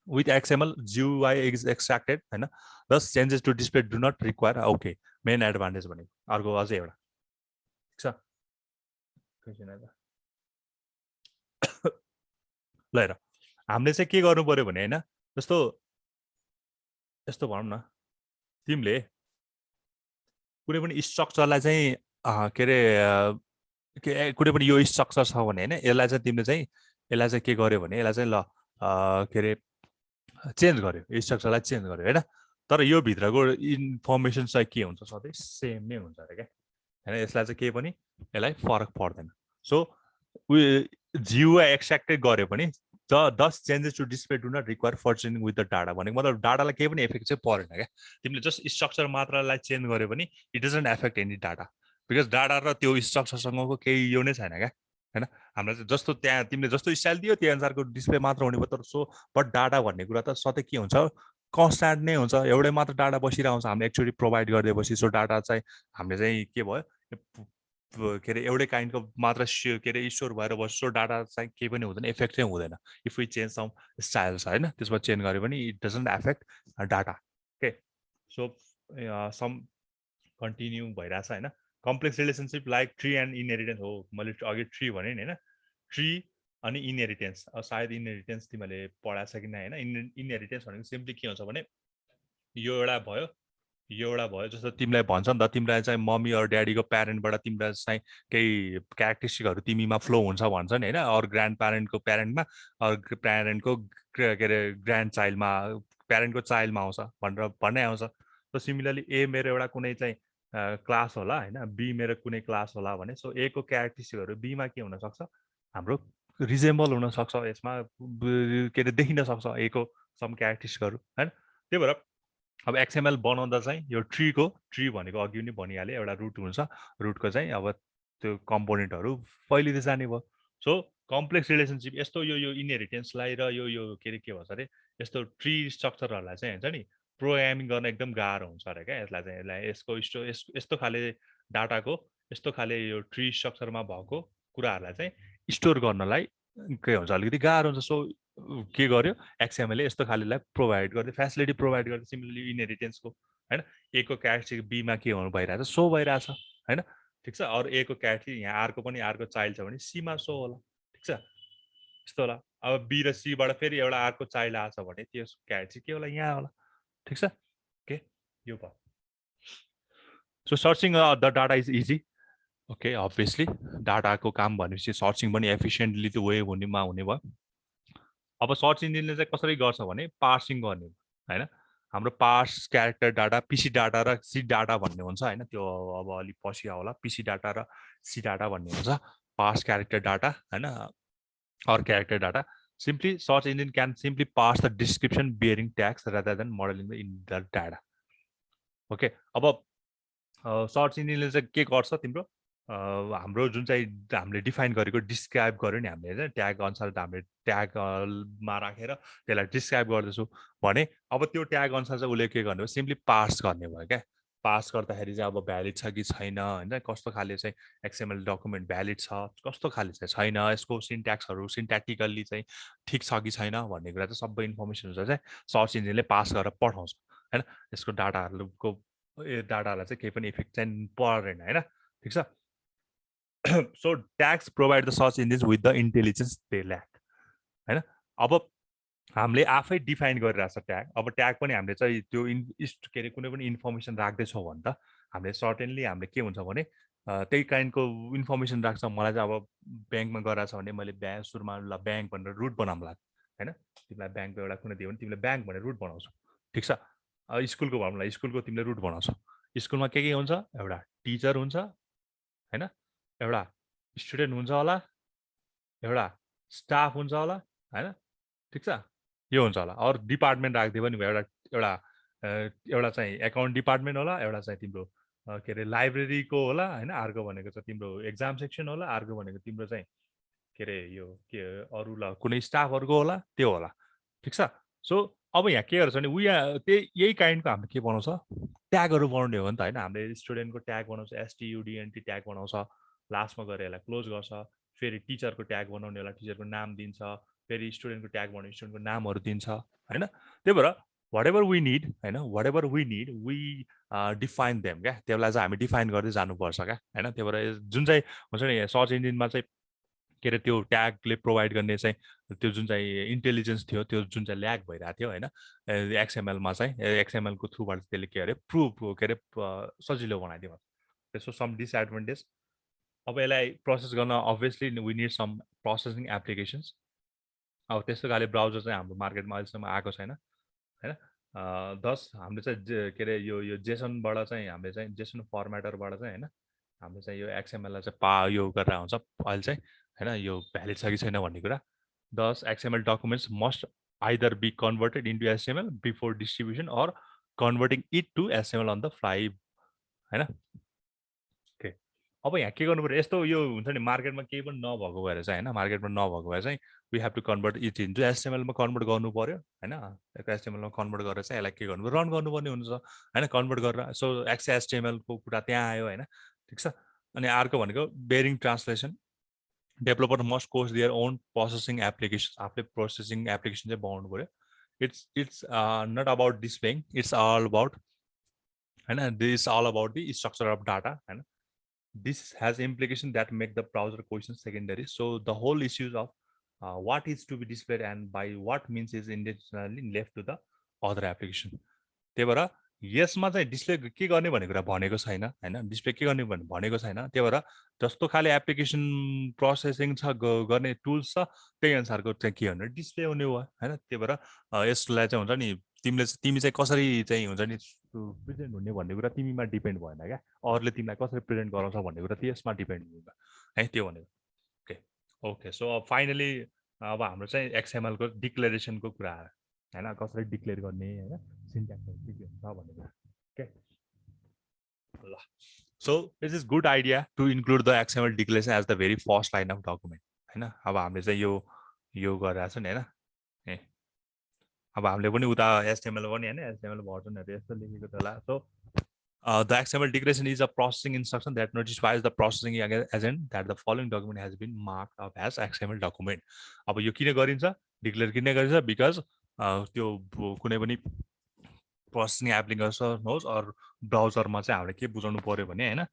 with XML GUI is extracted होइन thus changes to display do not require okay main advantage भनेको अर्को अझै एउटा ठिक छ ल हेर हामीले चाहिँ के गर्नु पऱ्यो भने होइन जस्तो यस्तो भनौँ न तिमीले कुनै पनि स्ट्रक्चरलाई चाहिँ के अरे कुनै पनि यो स्ट्रक्चर छ भने होइन यसलाई चाहिँ तिमीले चाहिँ यसलाई चाहिँ के गर्यो भने यसलाई चाहिँ ल के अरे चेन्ज गर्यो यो स्ट्रक्चरलाई चेन्ज गर्यो होइन तर यो भित्रको इन्फर्मेसन चाहिँ के हुन्छ सधैँ सेम नै हुन्छ अरे क्या होइन यसलाई चाहिँ केही पनि यसलाई फरक पर्दैन सो GUI एक्सट्र्याक्टेड गर्यो भने thus changes to display do not require for changing with the data भनेको मतलब डाटालाई केही पनि इफेक्ट चाहिँ परेन क्या तिमीले जस्ट स्ट्रक्चर मात्रलाई चेन्ज गर्यो भने it doesn't effect any data because data र त्यो स्ट्रक्चरसँगको केही यो नै छैन क्या हैन हामीलाई चाहिँ जस्तो त्यहाँ तिमीले जस्तो स्टाइल दियो त्यही अनुसारको डिस्प्ले मात्र हुने भयो तर सो बट डाटा भन्ने कुरा त सधैँ के हुन्छ कन्स्ट्यान्ट नै हुन्छ एउटै मात्र डाटा बसिरहेको हुन्छ हामीले एक्चुअली प्रोभाइड गरिदिएपछि सो डाटा चाहिँ हामीले चाहिँ के भयो के अरे एउटै काइन्डको मात्र के अरे स्टोर भएर बस्छ सो डाटा चाहिँ केही पनि हुँदैन इफेक्ट चाहिँ हुँदैन if you change some styles होइन त्यसमा चेन्ज गऱ्यो भने it doesn't affect data okay so some continue भइरहेछ होइन complex relationship like tree and inheritance हो मैले अघि ट्री भने नि होइन ट्री अनि इनहेरिटेन्स सायद इनहेरिटेन्स तिमीहरूले पढाएको छ कि नै होइन इनहेरिटेन्स भनेको सिम्पली के हुन्छ भने यो एउटा भयो जस्तो तिमीलाई भन्छ नि त तिमीलाई चाहिँ मम्मी अर ड्याडीको प्यारेन्टबाट तिमीलाई चाहिँ केही क्यारेक्टरिस्टिकहरू तिमीमा फ्लो हुन्छ भन्छ नि होइन अरू ग्रान्ड प्यारेन्टको प्यारेन्टमा अरू प्यारेन्टको के अरे ग्रान्ड चाइल्डमा प्यारेन्टको चाइल्डमा आउँछ भनेर भन्नै आउँछ सो सिमिलरली ए मेरो एउटा कुनै चाहिँ क्लास होला होइन बी मेरो कुनै क्लास होला भने सो ए को क्यारेक्टरिस्टिकहरू बीमा के हुनसक्छ हाम्रो रिजेम्बल हुनसक्छ यसमा के अरे देखिन सक्छ ए को सम क्यारेक्टरिस्टिकहरू होइन त्यही भएर अब एक्सएमएल बनाउँदा चाहिँ यो ट्री भनेको अघि पनि भनिहालेँ एउटा रुट हुन्छ रुटको चाहिँ अब त्यो कम्पोनेन्टहरू फैलिँदै जाने भयो सो कम्प्लेक्स रिलेसनसिप यस्तो यो इनहेरिटेन्सलाई र यो के अरे के भन्छ अरे यस्तो ट्री स्ट्रक्चरहरूलाई चाहिँ हुन्छ नि प्रोग्रामिङ गर्न एकदम गाह्रो हुन्छ अरे क्या यसलाई चाहिँ यसलाई यस्तो खाले डाटाको यस्तो खाले यो ट्री स्ट्रक्चरमा भएको कुराहरूलाई चाहिँ स्टोर गर्नलाई के हुन्छ अलिकति गाह्रो हुन्छ सो के गर्यो एक्सएमएलले यस्तो खालेलाई प्रोभाइड गर्दै फेसिलिटी प्रोभाइड गर्दै सिमिलरली इनहेरिटेन्सको होइन ए को क्यारेक्टरिस्टिक बीमा के हुनु भइरहेछ सो भइरहेछ होइन ठिक छ अरू ए को क्यारेक्टरिस्टिक यहाँ आरको पनि आरको चाइल्ड छ भने सीमा सो होला ठिक छ यस्तो होला अब बी र सीबाट फेरि एउटा आरको चाइल्ड आएछ भने त्यो क्यारेक्टरिस्टिक के होला यहाँ होला ठिक छ के यो भयो so searching the data is easy okay obviously डाटाको काम भनेपछि सर्चिङ पनि एफिसियन्टली त्यो वे हुनेमा हुने भयो अब सर्च इन्जिनले चाहिँ कसरी गर्छ भने पार्सिङ गर्ने होइन हाम्रो पार्स क्यारेक्टर डाटा पिसी डाटा र सी डाटा भन्ने हुन्छ होइन त्यो अब अलिक पछि होला पिसी डाटा र सी डाटा भन्ने हुन्छ पार्स क्यारेक्टर डाटा होइन or character data simply search engine can simply parse the description bearing tags rather than modelling the in the data okay अब सर्च इन्जिनले चाहिँ के गर्छ तिम्रो हाम्रो जुन चाहिँ हामीले डिफाइन गरेको डिस्क्राइब गर्यो नि हामीले चाहिँ ट्याग अनुसार हामीले ट्यागमा राखेर त्यसलाई डिस्क्राइब गर्दैछौँ भने अब त्यो ट्याग अनुसार चाहिँ उसले के गर्ने भयो सिम्पली पार्स गर्ने भयो क्या पास गर्दाखेरि चाहिँ अब भ्यालिड छ कि छैन होइन कस्तो खाले चाहिँ एक्सएमएल डकुमेन्ट भ्यालिड छ कस्तो खाले चाहिँ छैन यसको सिन्ट्याक्सहरू सिन्ट्याक्टिकल्ली चाहिँ ठिक छ कि छैन भन्ने कुरा चाहिँ सबै इन्फर्मेसनहरू चाहिँ सर्च इन्जिनले पास गरेर पठाउँछ होइन यसको डाटाहरूको डाटालाई चाहिँ केही पनि इफेक्ट चाहिँ पर्दैन होइन ठिक छ so tags provide the search engines with the intelligence they lack होइन अब हामीले आफै डिफाइन गरिरहेछ ट्याग अब ट्याग पनि हामीले चाहिँ त्यो के अरे कुनै पनि इन्फर्मेसन राख्दैछौँ भने त हामीले सर्टेनली हामीले के हुन्छ भने त्यही काइन्डको इन्फर्मेसन राख्छ मलाई चाहिँ अब ब्याङ्कमा गएर छ भने मैले सुरुमा ल ब्याङ्क भनेर रुट बनाउँला होइन तिमीलाई ब्याङ्कको एउटा कुनै दियो भने तिमीले ब्याङ्क भनेर रुट बनाउँछौ ठिक छ स्कुलको भनौँला स्कुलको तिमीले रुट बनाउँछौ स्कुलमा के हुन्छ एउटा टिचर हुन्छ होइन एउटा स्टुडेन्ट हुन्छ होला एउटा स्टाफ हुन्छ होला होइन ठिक छ यो हुन्छ होला अरू डिपार्टमेन्ट राखिदियो भने एउटा एउटा चाहिँ एकाउन्ट डिपार्टमेन्ट होला एउटा चाहिँ तिम्रो के अरे लाइब्रेरीको होला होइन अर्को भनेको चाहिँ तिम्रो एक्जाम सेक्सन होला अर्को भनेको तिम्रो चाहिँ के अरे यो के अरू ल कुनै स्टाफहरूको होला त्यो होला ठिक छ सो अब यहाँ के गर्छ भने त्यही यही काइन्डको हामीले के बनाउँछ ट्यागहरू बनाउने हो नि त होइन हामीले स्टुडेन्टको ट्याग बनाउँछ एसटियुडिएनटी ट्याग बनाउँछ लास्टमा गएर यसलाई क्लोज गर्छ फेरि टिचरको ट्याग बनाउने होला टिचरको नाम दिन्छ फेरि स्टुडेन्टको ट्याग बनाउने स्टुडेन्टको नामहरू दिन्छ होइन त्यही भएर वाट एभर वी निड होइन whatever we need we define them क्या त्यसलाई चाहिँ हामी डिफाइन गर्दै जानुपर्छ क्या होइन त्यही भएर जुन चाहिँ हुन्छ नि सर्च इन्जिनमा चाहिँ के अरे त्यो ट्यागले प्रोभाइड गर्ने चाहिँ त्यो जुन चाहिँ इन्टेलिजेन्स थियो त्यो जुन चाहिँ ल्याग भइरहेको थियो होइन एक्सएमएलमा चाहिँ एक्सएमएलको थ्रुबाट त्यसले के अरे प्रुभ के अरे सजिलो बनाइदियो त्यसको सम डिसएडभान्टेज अब यसलाई प्रोसेस गर्न obviously we need some processing applications अब त्यस्तो खाले ब्राउजर चाहिँ हाम्रो मार्केटमा अहिलेसम्म आएको छैन होइन दस हामीले चाहिँ के अरे यो जेसनबाट चाहिँ हामीले चाहिँ जेसन फर्मेटरबाट चाहिँ होइन हामीले चाहिँ यो एक्सएमएललाई चाहिँ यो गरेर हुन्छ अहिले चाहिँ होइन यो भ्यालिड छ कि छैन भन्ने कुरा thus XML documents must either be converted into SML before distribution or converting it to SML on the fly होइन ओके अब यहाँ के गर्नु पर्यो यस्तो यो हुन्छ नि मार्केटमा केही पनि नभएको भएर चाहिँ होइन मार्केटमा नभएको भएर चाहिँ we have to convert it into एचटिएमएलमा कन्भर्ट गर्नु पर्यो होइन एचटिएमएलमा कन्भर्ट गरेर चाहिँ यसलाई के गर्नु रन गर्नुपर्ने हुन्छ होइन कन्भर्ट गरेर सो एचटिएमएलको कुरा त्यहाँ आयो होइन ठिक छ अनि अर्को भनेको bearing translation developer must course their own processing application आफूले प्रोसेसिङ एप्लिकेसन चाहिँ बनाउनु पर्यो it's not about displaying it's all about होइन this all about the structure of data होइन this has implication that make the browser question secondary. So the whole issues of what is to be displayed and by what means is intentionally left to the other application. त्यही भएर यसमा चाहिँ display के गर्ने भन्ने कुरा भनेको छैन होइन डिस्प्ले के गर्ने भनेको छैन त्यही भएर जस्तो खाले एप्लिकेसन प्रोसेसिङ छ गर्ने टुल्स छ त्यही अनुसारको चाहिँ के भने डिस्प्ले हुने हो होइन त्यही भएर यसलाई चाहिँ हुन्छ नि तिमी चाहिँ कसरी चाहिँ हुन्छ नि प्रेजेन्ट हुने भन्ने कुरा तिमीमा डिपेन्ड भएन क्या अरूले तिमीलाई कसरी प्रेजेन्ट गराउँछ भन्ने कुरा त्यसमा डिपेन्ड हुन्छ है त्यो भनेको ओके ओके सो फाइनली अब हाम्रो चाहिँ एक्सएमएलको डिक्लेरेसनको कुरा आयो होइन कसरी डिक्लेयर गर्ने होइन सिन्ट्याक्सहरू के हुन्छ भन्ने कुरा ओके ल so this is good idea to include the XML declaration as the very first line of document होइन अब हामीले चाहिँ यो गरिरहेको छ नि होइन ए अब हामीले पनि उता एचटिएमएल पनि होइन एचटिएमएल भर्जनहरू यस्तो लेखेको थियो होला so the XML declaration is a processing instruction that notifies the processing agent that the following document has been marked up as XML document. अब यो किन गरिन्छ डिक्लेयर किन गरिन्छ बिकज त्यो कुनै पनि प्रोसेसिङ एप्लिकेसन होस् अर ब्राउजरमा चाहिँ हामीले के बुझाउनु पर्यो भने होइन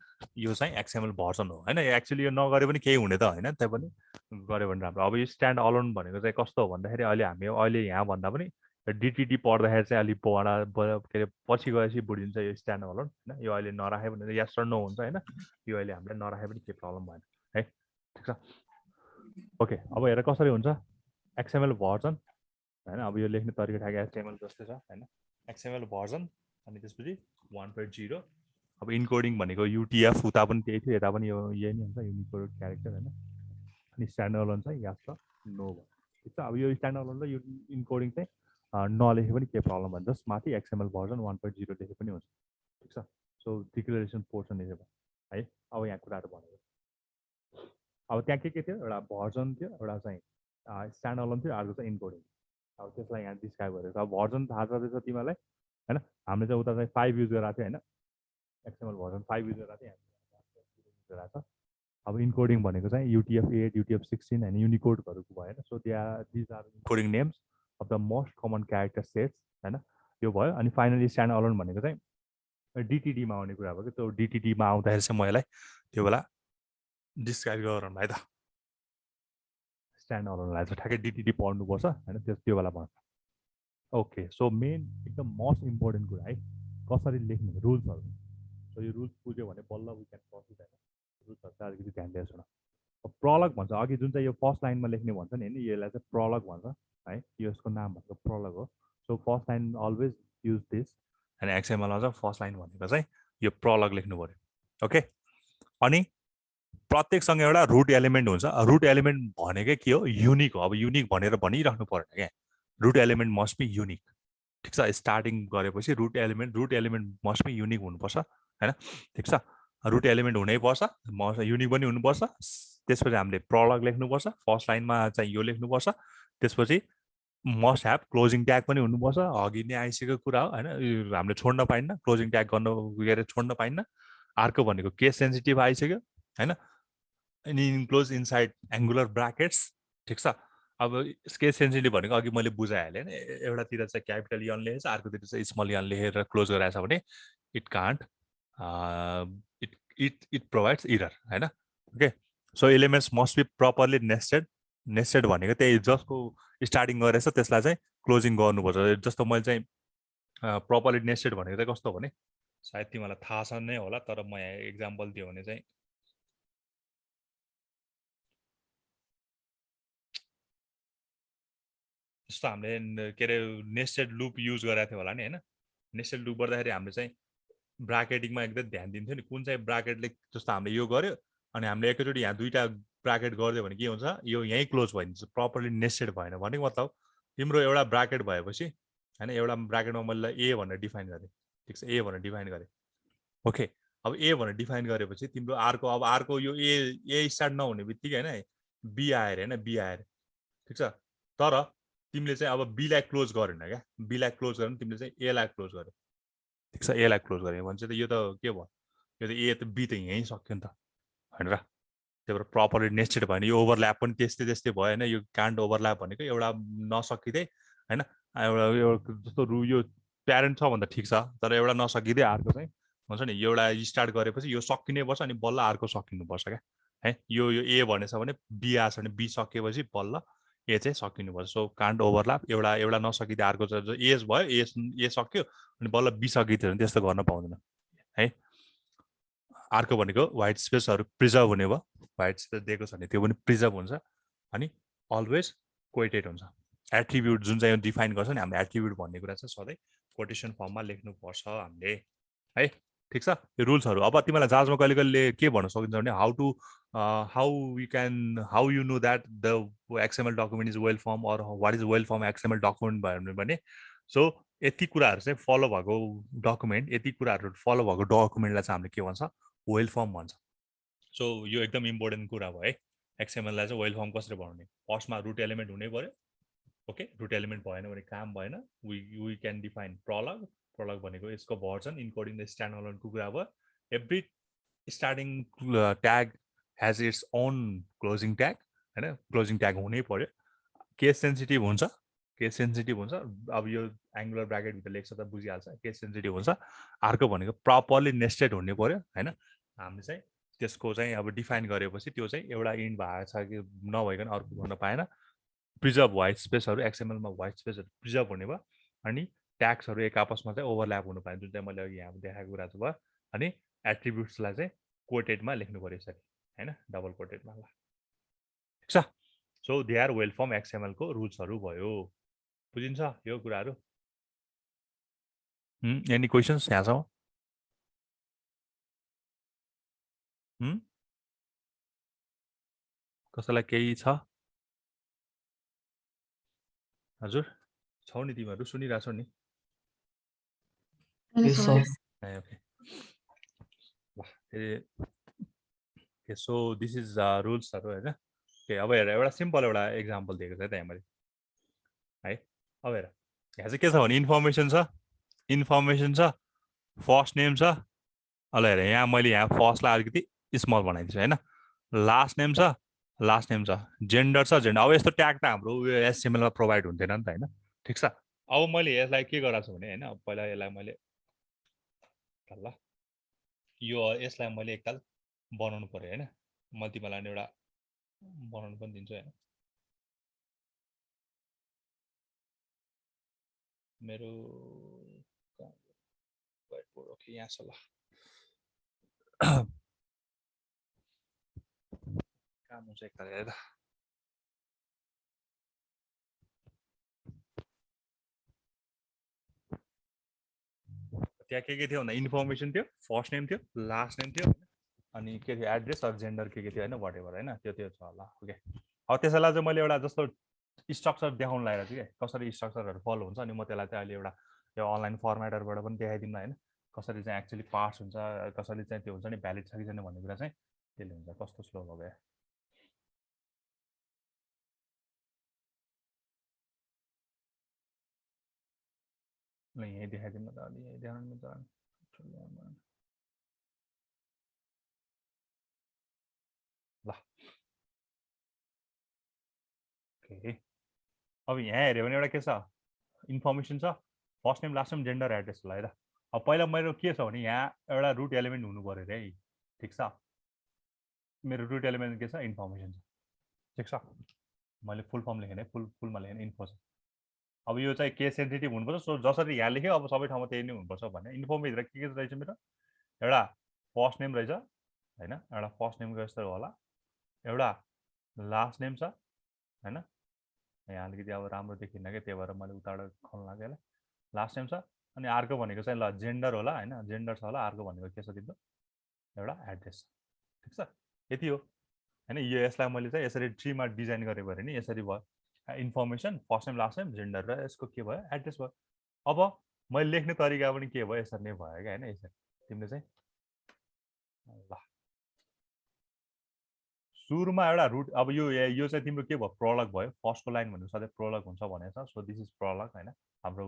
यो चाहिँ एक्सएमएल भर्जन हो होइन एक्चुअली यो नगरे पनि केही हुने त होइन त्यही पनि गऱ्यो भने राम्रो अब यो स्ट्यान्ड अलोन भनेको चाहिँ कस्तो हो भन्दाखेरि अहिले यहाँ भन्दा पनि डिटिडी पढ्दाखेरि चाहिँ अलिक के अरे पछि गएपछि बुढिन्छ यो स्ट्यान्ड अलोन होइन यो अहिले नराखे भने यस र नो हुन्छ होइन यो अहिले हामीले नराखे पनि केही प्रब्लम भएन है ठिक छ ओके अब हेर कसरी हुन्छ एक्सएमएल भर्जन होइन अब यो लेख्ने तरिका ठ्याक्कै एचटिएमएल जस्तै छ होइन एक्सएमएल भर्जन अनि त्यसपछि 1.0 अब इन्कोडिङ भनेको युटिएफ उता पनि त्यही थियो यता पनि यो यही नै हुन्छ युनिकोड क्यारेक्टर होइन अनि स्ट्यान्ड अलोन चाहिँ यस र नो भयो ठिक छ अब यो स्ट्यान्ड अलोन र यो इन्कोडिङ चाहिँ नलेखे पनि केही प्रब्लम भन्छ जस्ट माथि एक्सएमएल भर्जन 1.0 लेखे पनि हुन्छ ठिक छ सो डिक्लेरेसन पोर्सन लेखे भयो है अब यहाँ कुराहरू भनेको अब त्यहाँ के थियो एउटा भर्जन थियो एउटा चाहिँ स्ट्यान्ड अलोन थियो अर्को चाहिँ इन्कोडिङ अब त्यसलाई यहाँ डिस्क्राइब गरेको छ अब भर्जन थाहा छँदैछ तिमीलाई होइन हामीले चाहिँ उता चाहिँ 5 युज गरेको थियो होइन एक्सएमएल भर्जन 5 युज गरेको थियो यहाँ अब इन्कोडिङ भनेको चाहिँ युटिएफ 8 युटिएफ 16 होइन युनिकोडहरूको भयो होइन so these are encoding names of the most common character sets होइन यो भयो अनि फाइनली स्ट्यान्ड अलोन भनेको चाहिँ डिटिडीमा आउने कुरा भयो कि त्यो डिटिडीमा आउँदाखेरि चाहिँ म यसलाई त्यो बेला डिस्क्राइब गरौँ है त स्ट्यान्ड अलोनलाई चाहिँ ठ्याक्कै डिटिडी पढ्नुपर्छ होइन त्यो बेला भन्छ ओके सो मेन एकदम मोस्ट इम्पोर्टेन्ट कुरा है कसरी लेख्ने रुल्सहरू सो यो रुल्स बुझ्यो भने बल्ल वी क्यान प्रोसेस होइन रुल्सहरू चाहिँ अलिकति ध्यान दिएको छैन प्रलग भन्छ अघि जुन चाहिँ यो फर्स्ट लाइनमा लेख्ने भन्छ नि होइन यसलाई चाहिँ प्रलग भन्छ है यसको नाम भनेको प्रलग हो so first line always use this होइन एक्सएमएलमा चाहिँ फर्स्ट लाइन भनेको चाहिँ यो प्रलग लेख्नु पऱ्यो ओके अनि प्रत्येकसँग एउटा रुट एलिमेन्ट हुन्छ रुट एलिमेन्ट भनेकै के हो युनिक हो अब युनिक भनेर भनिराख्नु परेन क्या root element must be unique ठिक छ स्टार्टिङ गरेपछि root element must be unique हुनुपर्छ होइन ठिक छ रुट एलिमेन्ट हुनैपर्छ युनिक पनि हुनुपर्छ त्यसपछि हामीले प्रलग लेख्नुपर्छ फर्स्ट लाइनमा चाहिँ यो लेख्नुपर्छ त्यसपछि मस्ट ह्याभ क्लोजिङ ट्याग पनि हुनुपर्छ अघि नै आइसकेको कुरा हो होइन हामीले छोड्न पाइन्न क्लोजिङ ट्याग गर्न के अरे छोड्न पाइन्न अर्को भनेको केस सेन्सिटिभ आइसक्यो होइन अनि इन्क्लोज इनसाइड एङ्गुलर ब्राकेट्स ठिक छ अब केस सेन्सिटिभ भनेको अघि मैले बुझाइहालेँ होइन एउटातिर चाहिँ क्यापिटल यन लेखेको छ अर्कोतिर चाहिँ स्मल यन लेखेर क्लोज गराएको छ भने it can't it provides error होइन okay so elements must be properly nested भनेको त्यही जसको स्टार्टिङ गरेछ त्यसलाई चाहिँ क्लोजिङ गर्नुपर्छ जस्तो मैले चाहिँ प्रपरली नेस्टेड भनेको चाहिँ कस्तो भने सायद तिमीलाई थाहा छ नै होला तर म यहाँ एक्जाम्पल दियो भने चाहिँ जस्तो हामीले के अरे नेस्टेड लुप युज गरेको थियो होला नि होइन नेस्टेड लुप गर्दाखेरि हामीले चाहिँ ब्राकेटिङमा एकदम ध्यान दिन्थ्यो नि कुन चाहिँ ब्राकेटले जस्तो हामीले यो गर्यो अनि हामीले एकैचोटि यहाँ दुईवटा ब्राकेट गरिदियो भने के हुन्छ यो यहीँ क्लोज भइदिन्छ प्रपरली नेस्टेड भएन भनेको मतलब तिम्रो एउटा ब्राकेट भएपछि होइन एउटा ब्राकेटमा मैले ए भनेर डिफाइन गरेँ ठिक छ ए भनेर डिफाइन गरेँ ओके अब ए भनेर डिफाइन गरेपछि तिम्रो आरको अब आरको यो ए स्टार्ट नहुने बित्तिकै होइन बी आएर होइन बी आएर ठिक छ तर तिमीले चाहिँ अब बीलाई क्लोज गरेन क्या बीलाई क्लोज गरेर तिमीले चाहिँ एलाई क्लोज गर्यो ठिक छ एलाई क्लोज गर्यो भने चाहिँ यो त के भयो यो त ए त बी त यहीँ सक्यो नि त होइन र त्यही भएर प्रपरली नेस्टेड भयो भने यो ओभरल्याप पनि त्यस्तै त्यस्तै भयो होइन यो कान्ट ओभरल्याप भनेको एउटा नसकिँदै होइन एउटा जस्तो यो प्यारेन्ट छ भन्दा ठिक छ तर एउटा नसकिँदै अर्को चाहिँ हुन्छ नि एउटा स्टार्ट गरेपछि यो सकिनै पर्छ अनि बल्ल अर्को सकिनुपर्छ क्या है यो ए भनेछ भने बी आएको छ भने बी सकिएपछि बल्ल ए चाहिँ सकिनुपर्छ सो कान्ट ओभरल्याप एउटा नसकिँदै अर्को एज भयो ए सक्यो अनि बल्ल बी सकिदियो भने त्यस्तो गर्न पाउँदैन है अर्को भनेको व्हाइट स्पेसहरू प्रिजर्भ हुने भयो व्हाइट स्पेस दिएको छ भने त्यो पनि प्रिजर्भ हुन्छ अनि अलवेज कोटेड हुन्छ एट्रिब्युट जुन चाहिँ डिफाइन गर्छ नि हामीले एट्रिब्युट भन्ने कुरा चाहिँ सधैँ कोटेसन फर्ममा लेख्नुपर्छ हामीले है ठिक छ यो रुल्सहरू अब तिमीलाई जाँचमा कहिले कहिले के भन्न सकिन्छ भने how you know that the XML document is well form or what is well form XML document भयो भने सो यति कुराहरू चाहिँ फलो भएको डकुमेन्ट यति कुराहरू फलो भएको डकुमेन्टलाई चाहिँ हामीले के भन्छ वेल फर्म भन्छ सो यो एकदम इम्पोर्टेन्ट कुरा भयो है एक्सएमएललाई चाहिँ वेल फर्म कसरी बनाउने फर्स्टमा रुट एलिमेन्ट हुनै पर्यो ओके रुट एलिमेन्ट भएन भने काम भएन वी क्यान डिफाइन प्रलग भनेको यसको भर्जन इन्कोडिङ द स्ट्यान्ड अलोनको कुरा भयो every starting tag has its own closing tag होइन क्लोजिङ ट्याग हुनै पर्यो केस सेन्सिटिभ हुन्छ अब यो एङ्गुलर ब्राकेटभित्र लेख्छ त बुझिहाल्छ केस सेन्सिटिभ हुन्छ अर्को भनेको प्रपरली नेस्टेड हुनै पर्यो होइन हामीले चाहिँ त्यसको चाहिँ अब डिफाइन गरेपछि त्यो चाहिँ एउटा इन्ड भएको छ कि नभइकन अर्को गर्न पाएन प्रिजर्भ व्हाइट स्पेसहरू एक्सएमएलमा व्हाइट स्पेसहरू प्रिजर्भ हुने भयो अनि ट्याग्सहरू एक आपसमा चाहिँ ओभरल्याप हुनु पाएन जुन चाहिँ मैले अघि यहाँ देखाएको कुरा चाहिँ भयो अनि एट्रिब्युट्सलाई चाहिँ कोटेडमा लेख्नु पर्यो यसरी होइन डबल कोटेडमा ल ठिक छ so they are well form एक्सएमएलको रुल्सहरू भयो बुझिन्छ यो कुराहरू एनी क्वेसन्स यहाँसम्म कसैलाई केही छ हजुर छौ नि तिमीहरू सुनिरहेछौ नि सो दिस इज रुल्सहरू होइन अब हेर एउटा सिम्पल एउटा एक्जाम्पल दिएको छ त्यहाँ मैले है अब हेर यहाँ चाहिँ के छ भने इन्फर्मेसन छ फर्स्ट नेम छ ल हेर यहाँ मैले यहाँ फर्स्टलाई अलिकति स्मल बनाइदिन्छु होइन लास्ट नेम छ जेन्डर छ अब यस्तो ट्याग त हाम्रो एचटिएमएलमा प्रोभाइड हुन्थेन नि त होइन ठिक छ अब मैले यसलाई के गराएको छु भने होइन पहिला यसलाई मैले ल यसलाई मैले एकताल बनाउनु पर्यो होइन मैले तिमीलाई एउटा बनाउनु पनि दिन्छु होइन मेरो ओके यहाँ छ ल काम हुन्छ एकताल हेर त्यहाँ के थियो भन्दा इन्फर्मेसन थियो फर्स्ट नेम थियो लास्ट नेम थियो अनि के थियो एड्रेस अर जेन्डर के थियो होइन वाट एभर होइन त्यो छ होला ओके अब त्यसैलाई चाहिँ मैले एउटा जस्तो स्ट्रक्चर देखाउनु लागेको छु कि कसरी स्ट्रक्चरहरू फलो हुन्छ अनि म त्यसलाई चाहिँ अहिले एउटा यो अनलाइन फर्मेटरबाट पनि देखाइदिउँ होइन कसरी चाहिँ एक्चुअली पास हुन्छ कसरी चाहिँ त्यो हुन्छ नि भ्यालिड छ कि छैन भन्ने कुरा चाहिँ त्यसले हुन्छ कस्तो स्लो भयो ल यहीँ देखाइदिउँ न त अलि यहीँ देखाउनु त ल ओके अब यहाँ हेऱ्यो भने एउटा के छ इन्फर्मेसन छ first name last name gender address होला है त अब पहिला मेरो के छ भने यहाँ एउटा रुट एलिमेन्ट हुनु पऱ्यो अरे है ठिक छ मेरो रुट एलिमेन्ट के छ इन्फर्मेसन छ ठिक छ मैले फुल फर्म लेखेँ फुलमा लेखेँ इन्फो छ अब यो चाहिँ केस सेन्सिटिभ हुनुपर्छ सो जसरी यहाँ लेख्यो अब सबै ठाउँमा त्यही नै हुनुपर्छ भने इन्फोभित्र के रहेछ मेरो एउटा फर्स्ट नेम रहेछ होइन एउटा फर्स्ट नेमको यस्तो होला एउटा लास्ट नेम छ होइन यहाँ अलिकति अब राम्रो देखिन्न क्या त्यही भएर मैले उताबाट खोल्न लाग्यो होला लास्ट नेम छ अनि अर्को भनेको चाहिँ ल जेन्डर होला होइन जेन्डर छ होला अर्को भनेको के छ तिम्रो एउटा एड्रेस ठिक छ यति हो होइन यो यसलाई मैले चाहिँ यसरी ट्रीमा डिजाइन गरेँ भने नि यसरी भयो information first name last name gender र यसको के भयो एड्रेस भयो अब मैले लेख्ने तरिका पनि के भयो यसरी नै भयो क्या होइन यसरी तिमीले चाहिँ ल सुरुमा एउटा रुट अब यो चाहिँ तिम्रो के भयो प्रोलग भयो फर्स्टको लाइन भनेको सधैँ प्रोलग हुन्छ भनेको छ सो दिस इज प्रोलग होइन हाम्रो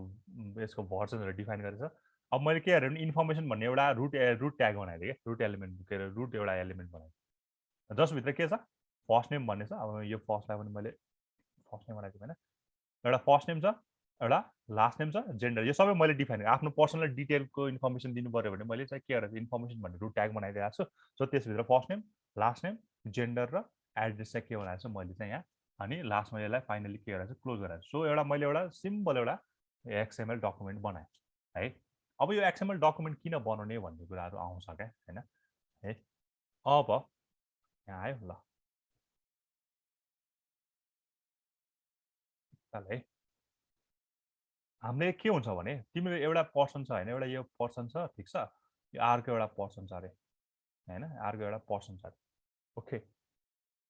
यसको भर्सनहरू डिफाइन गरेछ अब मैले के गरेँ भने इन्फर्मेसन भन्ने एउटा रुट ट्याग बनाइदिएँ क्या रुट एलिमेन्ट के अरे रुट एउटा एलिमेन्ट बनाइदिएँ जसभित्र के छ फर्स्ट नेम भन्ने छ अब यो फर्स्टलाई पनि मैले फर्स्ट नेम बनाएको होइन एउटा फर्स्ट नेम छ एउटा लास्ट नेम छ जेन्डर यो सबै मैले डिफाइन गरेँ आफ्नो पर्सनल डिटेलको इन्फर्मेसन दिनु पऱ्यो भने मैले चाहिँ के गरेर इन्फर्मेसन भन्ने रुट ट्याग बनाइदिएको छु सो त्यसभित्र first name last name gender र एड्रेस चाहिँ के बनाएको छु मैले चाहिँ यहाँ अनि लास्टमा यसलाई फाइनली के गरेर क्लोज गराएको छु सो एउटा मैले एउटा सिम्पल एउटा एक्सएमएल डकुमेन्ट बनाएँ है अब यो एक्सएमएल डकुमेन्ट किन बनाउने भन्ने कुराहरू आउँछ क्या होइन है अब यहाँ आयो ल है हामीले के हुन्छ भने तिम्रो एउटा पर्सन छ होइन एउटा यो पर्सन छ ठिक छ यो अर्को एउटा पर्सन छ अरे होइन अर्को एउटा पर्सन छ अरे ओके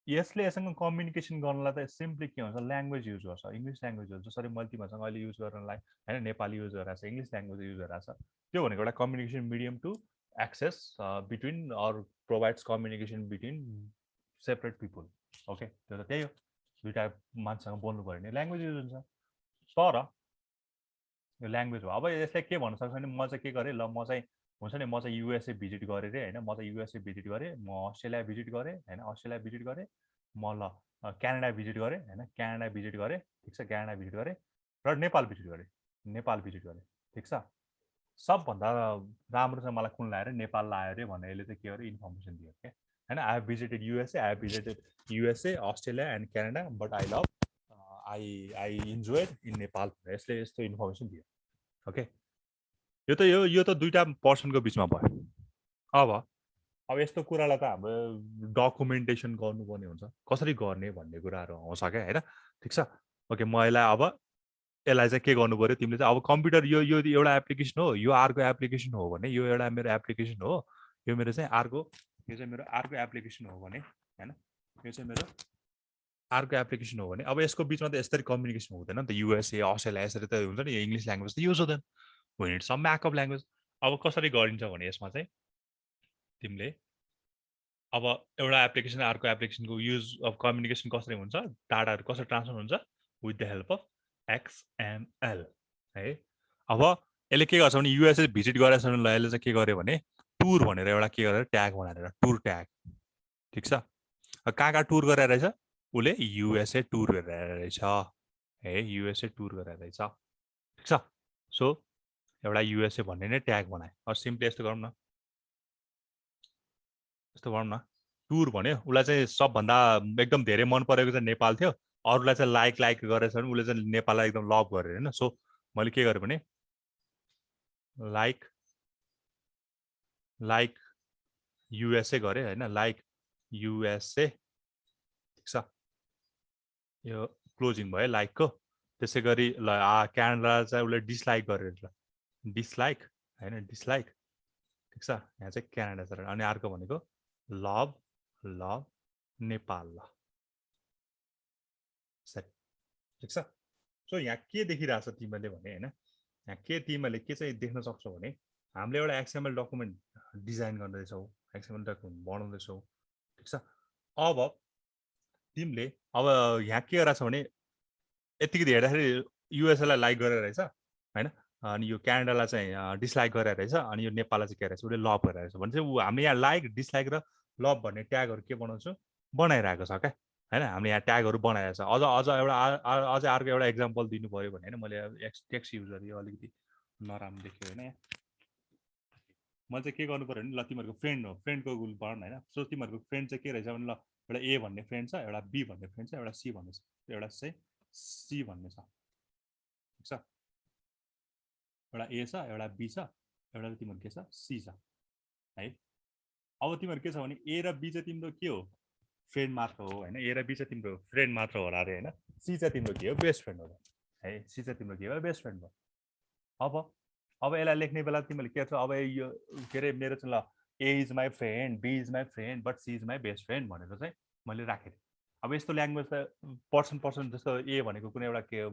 यसले यससँग कम्युनिकेसन गर्नलाई त सिम्पली के हुन्छ ल्याङ्ग्वेज युज गर्छ इङ्ग्लिस ल्याङ्ग्वेज हुन्छ जसरी मैले तिमीहरूसँग अहिले युज गर्नलाई होइन नेपाली युज गरिरहेको छ इङ्ग्लिस ल्याङ्ग्वेज युज गरिरहेको छ त्यो भनेको एउटा communication medium to access between or provides communication between separate people okay त्यो त त्यही हो दुइटा मान्छेसँग बोल्नु पऱ्यो भने ल्याङ्ग्वेज युज हुन्छ तर यो ल्याङ्ग्वेज हो अब यसले के भन्न सक्छ भने म चाहिँ के गरेँ ल म चाहिँ हुन्छ नि म चाहिँ युएसए भिजिट गरेँ रे होइन म चाहिँ युएसए भिजिट गरेँ म अस्ट्रेलिया भिजिट गरेँ होइन अस्ट्रेलिया भिजिट गरेँ म ल क्यानाडा भिजिट गरेँ होइन क्यानाडा भिजिट गरेँ ठिक छ क्यानाडा भिजिट गरेँ र नेपाल भिजिट गरेँ नेपाल भिजिट गरेँ ठिक छ सबभन्दा राम्रो चाहिँ मलाई कुन लाग्यो अरे नेपाल लाग्यो अरे भनेर यसले चाहिँ के गर्यो इन्फर्मेसन दियो क्या होइन I have visited USA I have visited USA Australia and Canada but I love I enjoy in Nepal यसले यस्तो इन्फर्मेसन दियो ओके यो त दुईटा पर्सनको बिचमा भयो अब यस्तो कुरालाई त हाम्रो डकुमेन्टेसन गर्नुपर्ने हुन्छ कसरी गर्ने भन्ने कुराहरू आउँछ क्या होइन ठिक छ ओके म यसलाई चाहिँ के गर्नु पऱ्यो तिमीले चाहिँ अब कम्प्युटर यो एउटा एप्लिकेसन हो यो अर्को एप्लिकेसन हो भने यो एउटा मेरो एप्लिकेसन हो यो मेरो चाहिँ अर्को यो चाहिँ मेरो अर्को एप्लिकेसन हो भने होइन यो चाहिँ मेरो अर्को एप्लिकेसन हो भने अब यसको बिचमा त यसरी कम्युनिकेसन हुँदैन नि त युएसए अस्ट्रेलिया यसरी त हुन्छ नि इङ्ग्लिस ल्याङ्ग्वेज त युज हुँदैन we need some backup language अब कसरी गरिन्छ भने यसमा चाहिँ तिमीले अब एउटा एप्लिकेसन अर्को एप्लिकेसनको युज अफ कम्युनिकेसन कसरी हुन्छ डाटाहरू कसरी ट्रान्सफर हुन्छ with the help of XML है अब यसले के गर्छ भने युएसए भिजिट गरेछ भने यसले चाहिँ के गर्यो भने टुर भनेर एउटा के गरेर ट्याग बनाएर टुर ट्याग ठिक छ कहाँ टुर गरेर रहेछ उसले युएसए टुर गरेर रहेछ है युएसए टुर गरेर रहेछ ठिक छ सो एउटा युएसए भन्ने नै ट्याग बनाए अब सिम्पली यस्तो गरौँ न यस्तो गरौँ न टुर भन्यो उसलाई चाहिँ सबभन्दा एकदम धेरै मन परेको चाहिँ नेपाल थियो अरूलाई चाहिँ लाइक गरेछ भने उसले चाहिँ नेपाललाई एकदम लभ गरेर होइन सो मैले के गरेँ भने लाइक युएसए गरेँ होइन लाइक युएसए ठिक छ यो क्लोजिङ भयो लाइकको त्यसै गरी ल क्यानाडा चाहिँ उसले डिसलाइक गरेर ल डिसलाइक होइन डिसलाइक ठिक छ यहाँ चाहिँ क्यानाडा छ अनि अर्को भनेको लभ नेपाल ल ठिक छ सो यहाँ के देखिरहेछ तिमीले भने होइन यहाँ के तिमीले के चाहिँ देख्न सक्छौ भने हामीले एउटा एक्सएमएल डकुमेन्ट डिजाइन गर्दैछौँ एक्सएमएल डकुमेन्ट बनाउँदैछौँ ठिक छ अब तिमीले अब यहाँ के गरेछ भने यतिकै हेर्दाखेरि युएसएलाई लाइक गरेर रहेछ होइन अनि यो क्यानाडालाई चाहिँ डिसलाइक गरेर रहेछ अनि यो नेपाललाई चाहिँ के रहेछ उसले लभ गरेर रहेछ भने चाहिँ ऊ हामीले यहाँ लाइक डिसलाइक र लभ भन्ने ट्यागहरू के बनाउँछौँ बनाइरहेको छ क्या होइन हामीले यहाँ ट्यागहरू बनाइरहेको छ अझ एउटा अझै अर्को एउटा इक्जाम्पल दिनु पऱ्यो भने होइन मैले टेक्स्ट युज गरेँ अलिकति नराम्रो देख्यो होइन मैले चाहिँ के गर्नु पऱ्यो भने ल तिमीहरूको फ्रेन्ड हो फ्रेन्डको गुल पढ्न होइन सो तिमीहरूको फ्रेन्ड चाहिँ के रहेछ भने ल एउटा ए भन्ने फ्रेन्ड छ एउटा बी भन्ने फ्रेन्ड छ एउटा सी भन्ने छ एउटा चाहिँ सी भन्ने छ ठिक छ एउटा ए छ एउटा बी छ एउटा तिमीहरू के छ सी छ है अब तिमीहरू के छ भने ए र बी चाहिँ तिम्रो के हो फ्रेन्ड मात्र हो होइन ए र बी चाहिँ तिम्रो फ्रेन्ड मात्र होला अरे होइन सी चाहिँ तिम्रो के हो बेस्ट फ्रेन्ड हो है सी चाहिँ तिम्रो के हो बेस्ट फ्रेन्ड हो अब यसलाई लेख्ने बेला तिमीले के छ अब यो के अरे मेरो चाहिँ ल A is my friend B is my friend but C is my best friend भनेर चाहिँ मैले राखेँ अब यस्तो ल्याङ्ग्वेज त पर्सन जस्तो ए भनेको कुनै एउटा के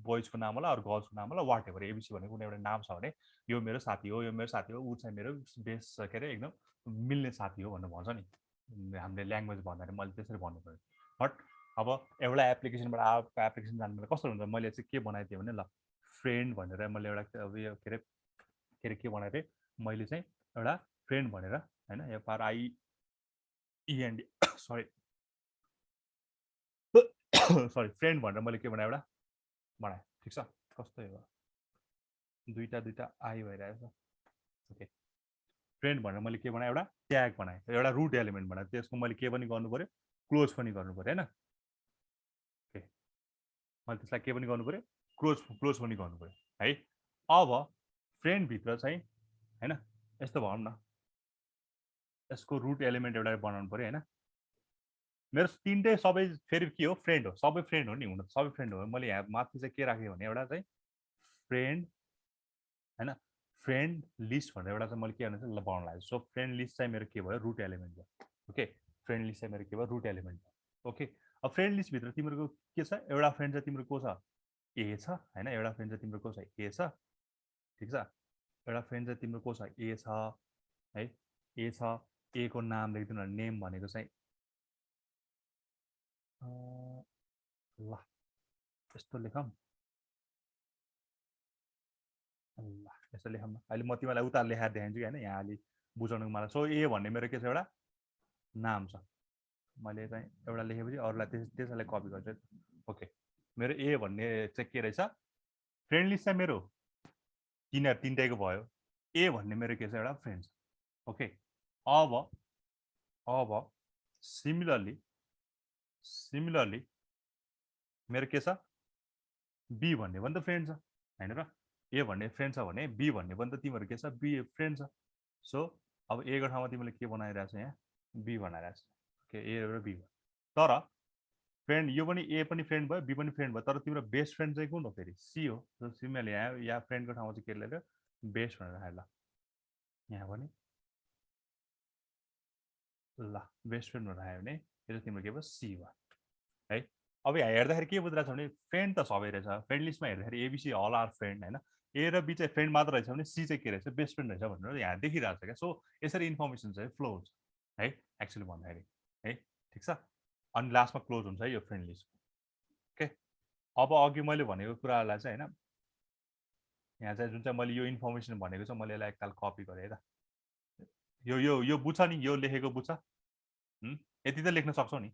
बोइजको नाम होला अरू गर्ल्सको नाम होला वाट एभर एबिसी भनेको कुनै एउटा नाम छ भने यो मेरो साथी हो ऊ चाहिँ मेरो बेस के अरे एकदम मिल्ने साथी हो भनेर भन्छ नि हामीले ल्याङ्ग्वेज भन्दाखेरि मैले त्यसरी भन्नु पऱ्यो बट अब एउटा एप्लिकेसनबाट अर्को एप्लिकेसन जानु कस्तो हुन्छ मैले चाहिँ के बनाइदिएँ भने ल फ्रेन्ड भनेर मैले एउटा उयो के अरे के बनाएको थिएँ मैले चाहिँ एउटा फ्रेन्ड भनेर होइन FRIEND सरी सरी फ्रेन्ड भनेर मैले के बनाएँ एउटा बनाएँ ठिक छ कस्तो हो दुईटा आई भइरहेको छ ओके फ्रेन्ड भनेर मैले के बनाएँ एउटा ट्याग बनाएँ एउटा रुट एलिमेन्ट बनाएँ त्यसको मैले के पनि गर्नु पऱ्यो क्लोज पनि गर्नु पऱ्यो होइन ओके मैले त्यसलाई के पनि गर्नु पऱ्यो क्लोज पनि गर्नु पऱ्यो है अब फ्रेन्डभित्र चाहिँ होइन यस्तो भनौँ न यसको रुट एलिमेन्ट एउटा बनाउनु पऱ्यो होइन मेरो तिनटै सबै फेरि के हो फ्रेन्ड हो सबै फ्रेन्ड हो नि हुन सबै फ्रेन्ड हो मैले यहाँ माथि चाहिँ के राखेँ भने एउटा चाहिँ फ्रेन्ड होइन फ्रेन्ड लिस्ट भनेर एउटा चाहिँ मैले के गर्नु चाहिँ बनाउनु लाग्यो सो फ्रेन्ड लिस्ट चाहिँ मेरो के भयो रुट एलिमेन्ट भयो ओके फ्रेन्ड लिस्ट चाहिँ मेरो के भयो रुट एलिमेन्ट भयो ओके अब फ्रेन्ड लिस्टभित्र तिम्रो के छ एउटा फ्रेन्ड चाहिँ तिम्रो को छ ए छ होइन एउटा फ्रेन्ड चाहिँ तिम्रो को छ ए छ ठिक छ एउटा फ्रेन्ड चाहिँ तिम्रो को छ ए छ है ए छ ए को नाम लेखिदिनु नेम भनेको चाहिँ ल यस्तो लेखौँ ल यस्तो लेखौँ न अहिले म तिमीलाई उता लेखाएर देखाइदिन्छु कि होइन यहाँ अलि बुझाउनुको मलाई सो ए भन्ने मेरो के छ एउटा नाम छ मैले चाहिँ एउटा लेखेपछि अरूलाई त्यसैले कपी गर्छु ओके मेरो ए भन्ने चाहिँ के रहेछ फ्रेन्ड लिस्ट चाहिँ मेरो तिनटैको भयो ए भन्ने मेरो के छ एउटा फ्रेन्ड छ ओके अब सिमिलरली मेरो के छ बी भन्ने पनि त फ्रेन्ड छ होइन र ए भन्ने फ्रेन्ड छ भने बी भन्ने पनि त तिमीहरू के छ बी फ्रेन्ड छ सो अब ए को ठाउँमा तिमीले के बनाइरहेको छ यहाँ बी बनाइरहेको छ ओके ए र बी भयो तर फ्रेन्ड यो पनि ए पनि फ्रेन्ड भयो बी पनि फ्रेन्ड भयो तर तिम्रो बेस्ट फ्रेन्ड चाहिँ कुन हो फेरि सी हो तिमीहरूले यहाँ फ्रेन्डको ठाउँमा चाहिँ के लेख्यो बेस्ट भनेर राखेँ ल यहाँ पनि ल बेस्ट फ्रेन्ड भनेर राख्यो भने यो चाहिँ तिम्रो के भयो सी भयो है अब यहाँ हेर्दाखेरि के बुझिरहेको छ भने फ्रेन्ड त सबै रहेछ फ्रेन्ड लिस्टमा हेर्दाखेरि एबिसी अल आर फ्रेन्ड होइन ए र बी चाहिँ फ्रेन्ड मात्र रहेछ भने सी चाहिँ के रहेछ बेस्ट फ्रेन्ड रहेछ भनेर यहाँ देखिरहेको छ क्या सो यसरी इन्फर्मेसन चाहिँ फ्लो हुन्छ है एक्चुली भन्दाखेरि है ठिक छ अनि लास्टमा क्लोज हुन्छ है यो फ्रेन्ड लिस्ट ओके अब अघि मैले भनेको कुराहरूलाई चाहिँ होइन यहाँ चाहिँ जुन चाहिँ मैले यो इन्फर्मेसन भनेको छ मैले यसलाई एकताल कपी गरेँ है त यो बुझ्छ नि यो लेखेको बुझ्छ यति त लेख्न सक्छौ नि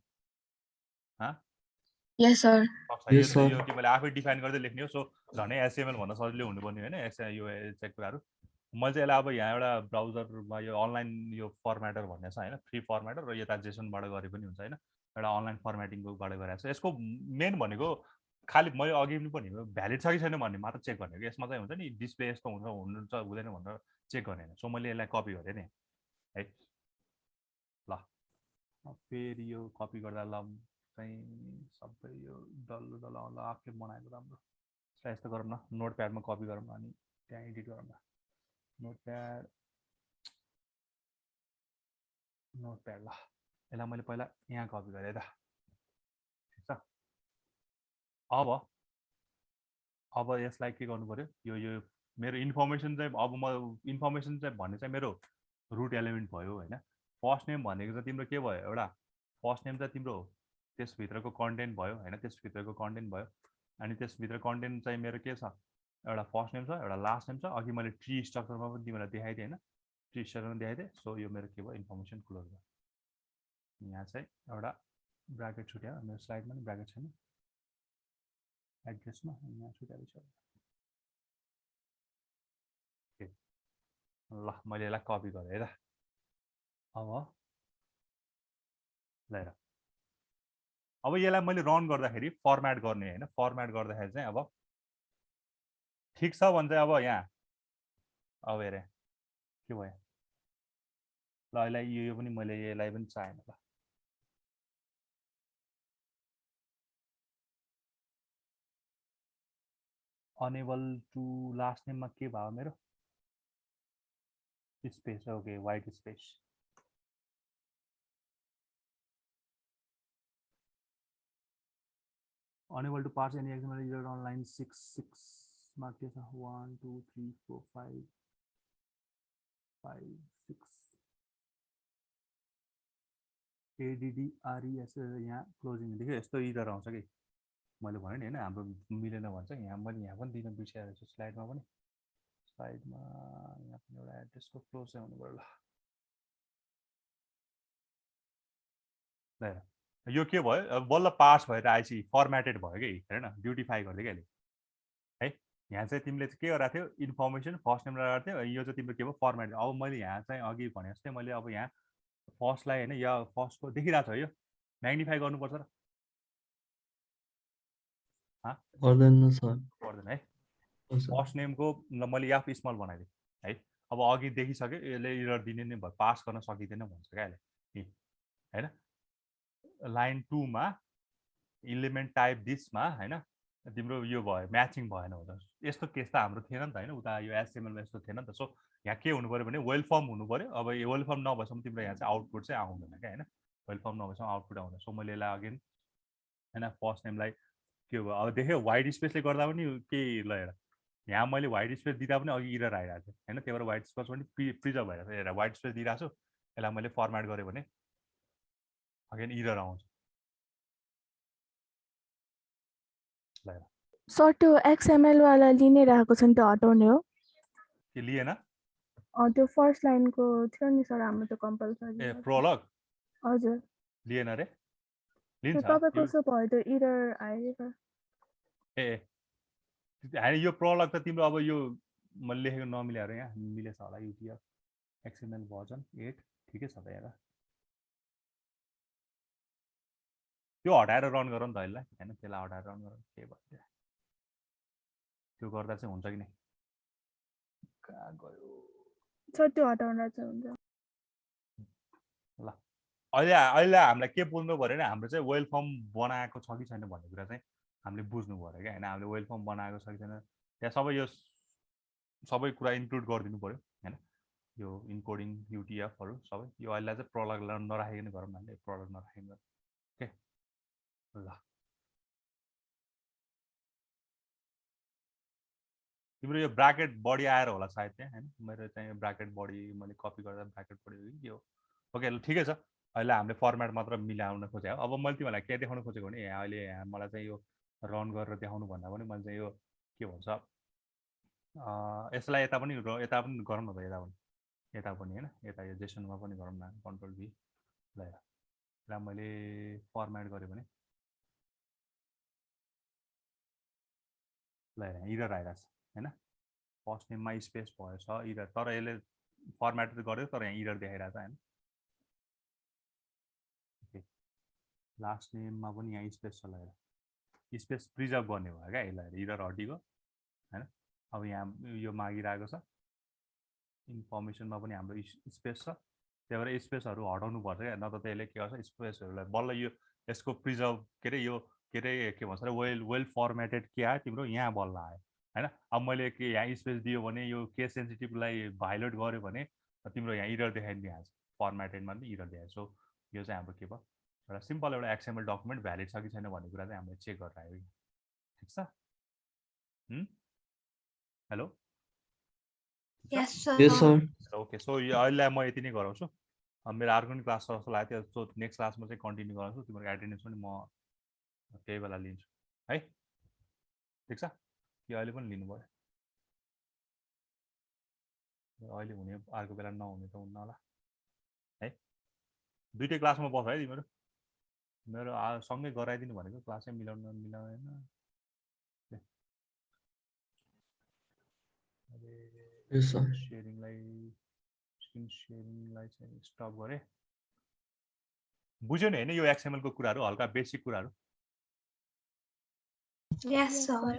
Yes, sir. यो तिमीले आफै डिफाइन गर्दै लेख्ने हो सो झनै एसएमएल भन्न सजिलो हुनुपर्ने होइन यो चाहिँ कुराहरू मैले चाहिँ यसलाई अब यहाँ एउटा ब्राउजरमा यो अनलाइन यो फर्मेटर भन्ने छ होइन फ्री फर्मेटर र यता जेसनबाट गरे पनि हुन्छ होइन एउटा अनलाइन फर्मेटिङकोबाट गरेको छ यसको मेन भनेको खालि मैले अघि पनि भ्यालिड छ कि छैन भन्ने मात्र चेक गर्ने हो यसमा चाहिँ हुन्छ नि डिस्प्ले यस्तो हुन्छ हुँदैन भनेर चेक गर्ने होइन सो मैले यसलाई कपी गरेँ नि है ल फेरि यो कपी गर्दा ल चाहिँ सबै यो डल्लो आफूले बनाएको राम्रो यस्तो गरौँ न नोटप्याडमा कपी गरौँ न अनि त्यहाँ एडिट गरौँ न नोटप्याड ल यसलाई मैले पहिला यहाँ कपी गरेँ त ठिक छ अब यसलाई के गर्नु पर्यो यो मेरो इन्फर्मेसन चाहिँ अब म इन्फर्मेसन चाहिँ भन्ने चाहिँ मेरो रुट एलिमेन्ट भयो होइन फर्स्ट नेम भनेको चाहिँ तिम्रो के भयो एउटा फर्स्ट नेम चाहिँ तिम्रो त्यसभित्रको कन्टेन्ट भयो होइन त्यसभित्रको कन्टेन्ट भयो अनि त्यसभित्र कन्टेन्ट चाहिँ मेरो के छ एउटा फर्स्ट नेम छ एउटा लास्ट नेम छ अघि मैले ट्री स्ट्रक्चरमा पनि तिमीलाई देखाइदिएँ होइन ट्री स्ट्रक्चरमा देखाइदिएँ सो यो मेरो के भयो इन्फर्मेसन क्लोज भयो यहाँ चाहिँ एउटा ब्राकेट छुट्यायो मेरो स्लाइडमा पनि ब्राकेट छैन एड्रेसमा यहाँ छुट्याएको छ ल मैले यसलाई कपी गरेँ है त अब यसलाई मैले रन गर्दाखेरि फर्मेट गर्ने होइन फर्मेट गर्दाखेरि चाहिँ अब ठिक छ भने चाहिँ अब यहाँ अब हेरेँ के भयो ल यसलाई यो पनि मैले यसलाई पनि चाहेन ल अनेबल टु लास्ट नेममा के भयो मेरो space okay white space unable to parse any XML error on line 6 मा के छ 1 2 3 4 5 5 6 ADDRES यहाँ क्लोजिङ देख्यो यस्तो इरर आउँछ कि मैले भने नि हैन हाम्रो मिलेन भन्छ यहाँ मैले यहाँ पनि दिन बिर्सिरहेको छु स्लाइडमा पनि स्लाइडमा यहाँ पनि एउटा एड्रेसको क्लोज चाहिँ हुनु पर्यो ल यो के भयो अब बल्ल पार्स भएर आइसी फर्मेटेड भयो कि हैन ब्युटिफाई गर्दै के है यहाँ चाहिँ तिमीले के गरेको थियो इन्फर्मेसन फर्स्ट नेम लगाएको थियो यो चाहिँ तिम्रो के भयो फर्मेटेड अब मैले यहाँ चाहिँ अघि भने जस्तै मैले अब यहाँ फर्स्टलाई हैन या फर्स्टको देखिरहेको छ यो म्याग्निफाई गर्नुपर्छ र पर्दैन सर पर्दैन है फर्स्ट नेमको मैले याफ स्मल बनाइदिएँ है अब अघि देखिसक्यो यसले इरर दिने नै भयो पास गर्न सकिँदैन भन्छ क्या यसले हैन लाइन 2 मा इलिमेन्ट टाइप दिसमा हैन तिम्रो यो भयो म्याचिङ भएन हुँदा यस्तो केस त हाम्रो थिएन नि त हैन उता यो एचटीएमएलमा यस्तो थिएन नि त सो यहाँ के हुनु पर्यो भने वेल फर्म हुनु पर्यो अब यो वेल फर्म नभएसम्म तिम्रो यहाँ चाहिँ आउटपुट चाहिँ आउँदैन क्या हैन वेल फर्म नभएसम्म आउटपुट आउँदैन सो मैले यसलाई अगेन हैन फर्स्ट नेमलाई के भयो अब देख्यो वाइट स्पेसले गर्दा पनि के ल हेर यहाँ मैले वाइट स्पेस दिँदा पनि अघि इरर आइरहेको थियो हैन त्यही भएर वाइट स्पेस पनि प्रिजर्भ भइरहेको छ हेर वाइट स्पेस दिइरहेको छु यसलाई मैले फर्मेट गरेँ भने अगेन इरर आउँछ ल हेर सर त्यो एक्सएमएल वाला लिने रहेको छ नि त्यो हटाउने हो के लिएन त्यो फर्स्ट लाइनको थियो नि सर हाम्रो त्यो कम्पलसरी ए प्रोलग हजुर लिएन रे त्यो लिन्छ तपाईँ कसो भयो त्यो इरर आयो सर ए होइन यो प्रोलग त तिम्रो अब यो मैले लेखेको नमिलेर यहाँ मिलेछ होला युटिएफ एक्सएमएल भर्जन 8 ठिकै छ त यहाँ त्यो हटाएर रन गर नि त अहिले हैन त्यसलाई हटाएर रन गर के भयो त्यो गर्दा चाहिँ हुन्छ कि नै कहाँ गयो सर त्यो हटाउँदा चाहिँ हुन्छ ल अहिले अहिले हामीलाई के बुझ्नु पर्यो भने हाम्रो चाहिँ वेल फर्म बनाएको छ कि छैन भन्ने कुरा चाहिँ हामीले बुझ्नु पर्यो क्या हैन हामीले वेल फर्म बनाएको छ कि छैन त्यहाँ सबै कुरा इन्क्लुड गरिदिनु पर्यो हैन यो इन्कोडिङ युटिएफहरू सबै यो अहिले चाहिँ प्रोलग नराखेको नै गरौँ न प्रोलग नराखेको ओके ल तिम्रो यो ब्राकेट बढी आएर होला सायद त्यहाँ हैन मेरो चाहिँ ब्राकेट बढी मैले कपी गर्दा ब्राकेट बढी हो कि यो ओके ल ठिकै छ अहिले हामीले फर्मेट मात्र मिलाउन खोजेँ अब मैले तिमीलाई के देखाउन खोजेको भने यहाँ अहिले यहाँ मलाई चाहिँ यो रन गरेर देखाउनु भन्दा पनि मैले चाहिँ यो के भन्छ यसलाई यता पनि गरौँ न त यता पनि हैन यता यो जेसनमा पनि गरौँ न कन्ट्रोल भी ल यसलाई मैले फर्मेट गरेँ भने ल इरर आइरहेको छ हैन फर्स्ट नेममा स्पेस भएछ इरर तर यसले फर्मेट त गर्यो तर यहाँ इरर देखाइरहेको छ हैन लास्ट नेममा पनि यहाँ स्पेस छ ल स्पेस प्रिजर्भ गर्ने भयो क्या यसलाई इरर हटिको हैन अब यहाँ यो मागिरहेको छ इन्फर्मेसनमा पनि हाम्रो स्पेस छ त्यही भएर स्पेसहरू हटाउनु पर्छ क्या नत्र त यसले के गर्छ स्पेसहरूलाई बल्ल यो यसको प्रिजर्भ के अरे यो के अरे के भन्छ वेल फर्मेटेड के आयो तिम्रो यहाँ बल्ल आयो हैन अब मैले के यहाँ स्पेस दियो भने यो केस सेन्सिटिभलाई भाइलेट गर्यो भने तिम्रो यहाँ इरर देखाइदिइहाल्छ फर्मेटेडमा पनि इरर देखाइन्छ सो यो चाहिँ हाम्रो के भयो एउटा सिम्पल एउटा एक्सएमएल डकुमेन्ट भ्यालिड छ कि छैन भन्ने कुरा चाहिँ हामीले चेक गरेर आयो ठिक छ हेलो Yes, sir. यस सर ओके सो यो अहिले म यति नै गराउँछु मेरो अर्को पनि क्लास जस्तो लाग्यो त्यो सो नेक्स्ट क्लासमा चाहिँ कन्टिन्यू गराउँछु तिम्रो एटेन्डेन्स पनि म त्यही बेला लिन्छु है ठिक छ कि अहिले पनि लिनु पर्यो अहिले हुने अर्को बेला नहुने त हुन्न होला है दुईटै क्लासमा बस है तिमीहरू मेरो सँगै गराइदिनु भनेको क्लासै मिलाउँदैन यस सर स्क्रिन सेयरिङलाई चाहिँ स्टप गरेँ बुझ्यो नि होइन यो एक्सएमएलको कुराहरू हल्का बेसिक कुराहरू Yes, sir.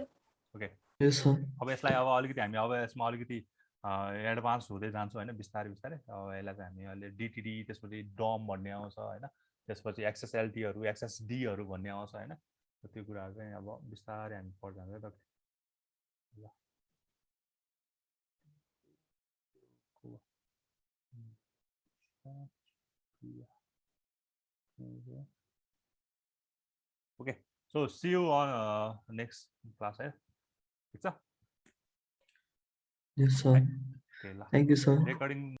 ओके यस सर अब यसलाई अब अलिकति हामी अब यसमा अलिकति एडभान्स हुँदै जान्छौँ होइन बिस्तारै बिस्तारै अब यसलाई चाहिँ हामी अहिले डिटिडी त्यसपछि डम भन्ने आउँछ होइन त्यसपछि एक्सएसएलटीहरू एक्सएसडीहरू भन्ने आउँछ होइन त्यो कुराहरू चाहिँ अब बिस्तारै हामी पढ्दै जान्छ ल okay So see you on next class है ठिक छ Yes, sir. Okay, ल Thank you, sir. रेकर्डिङ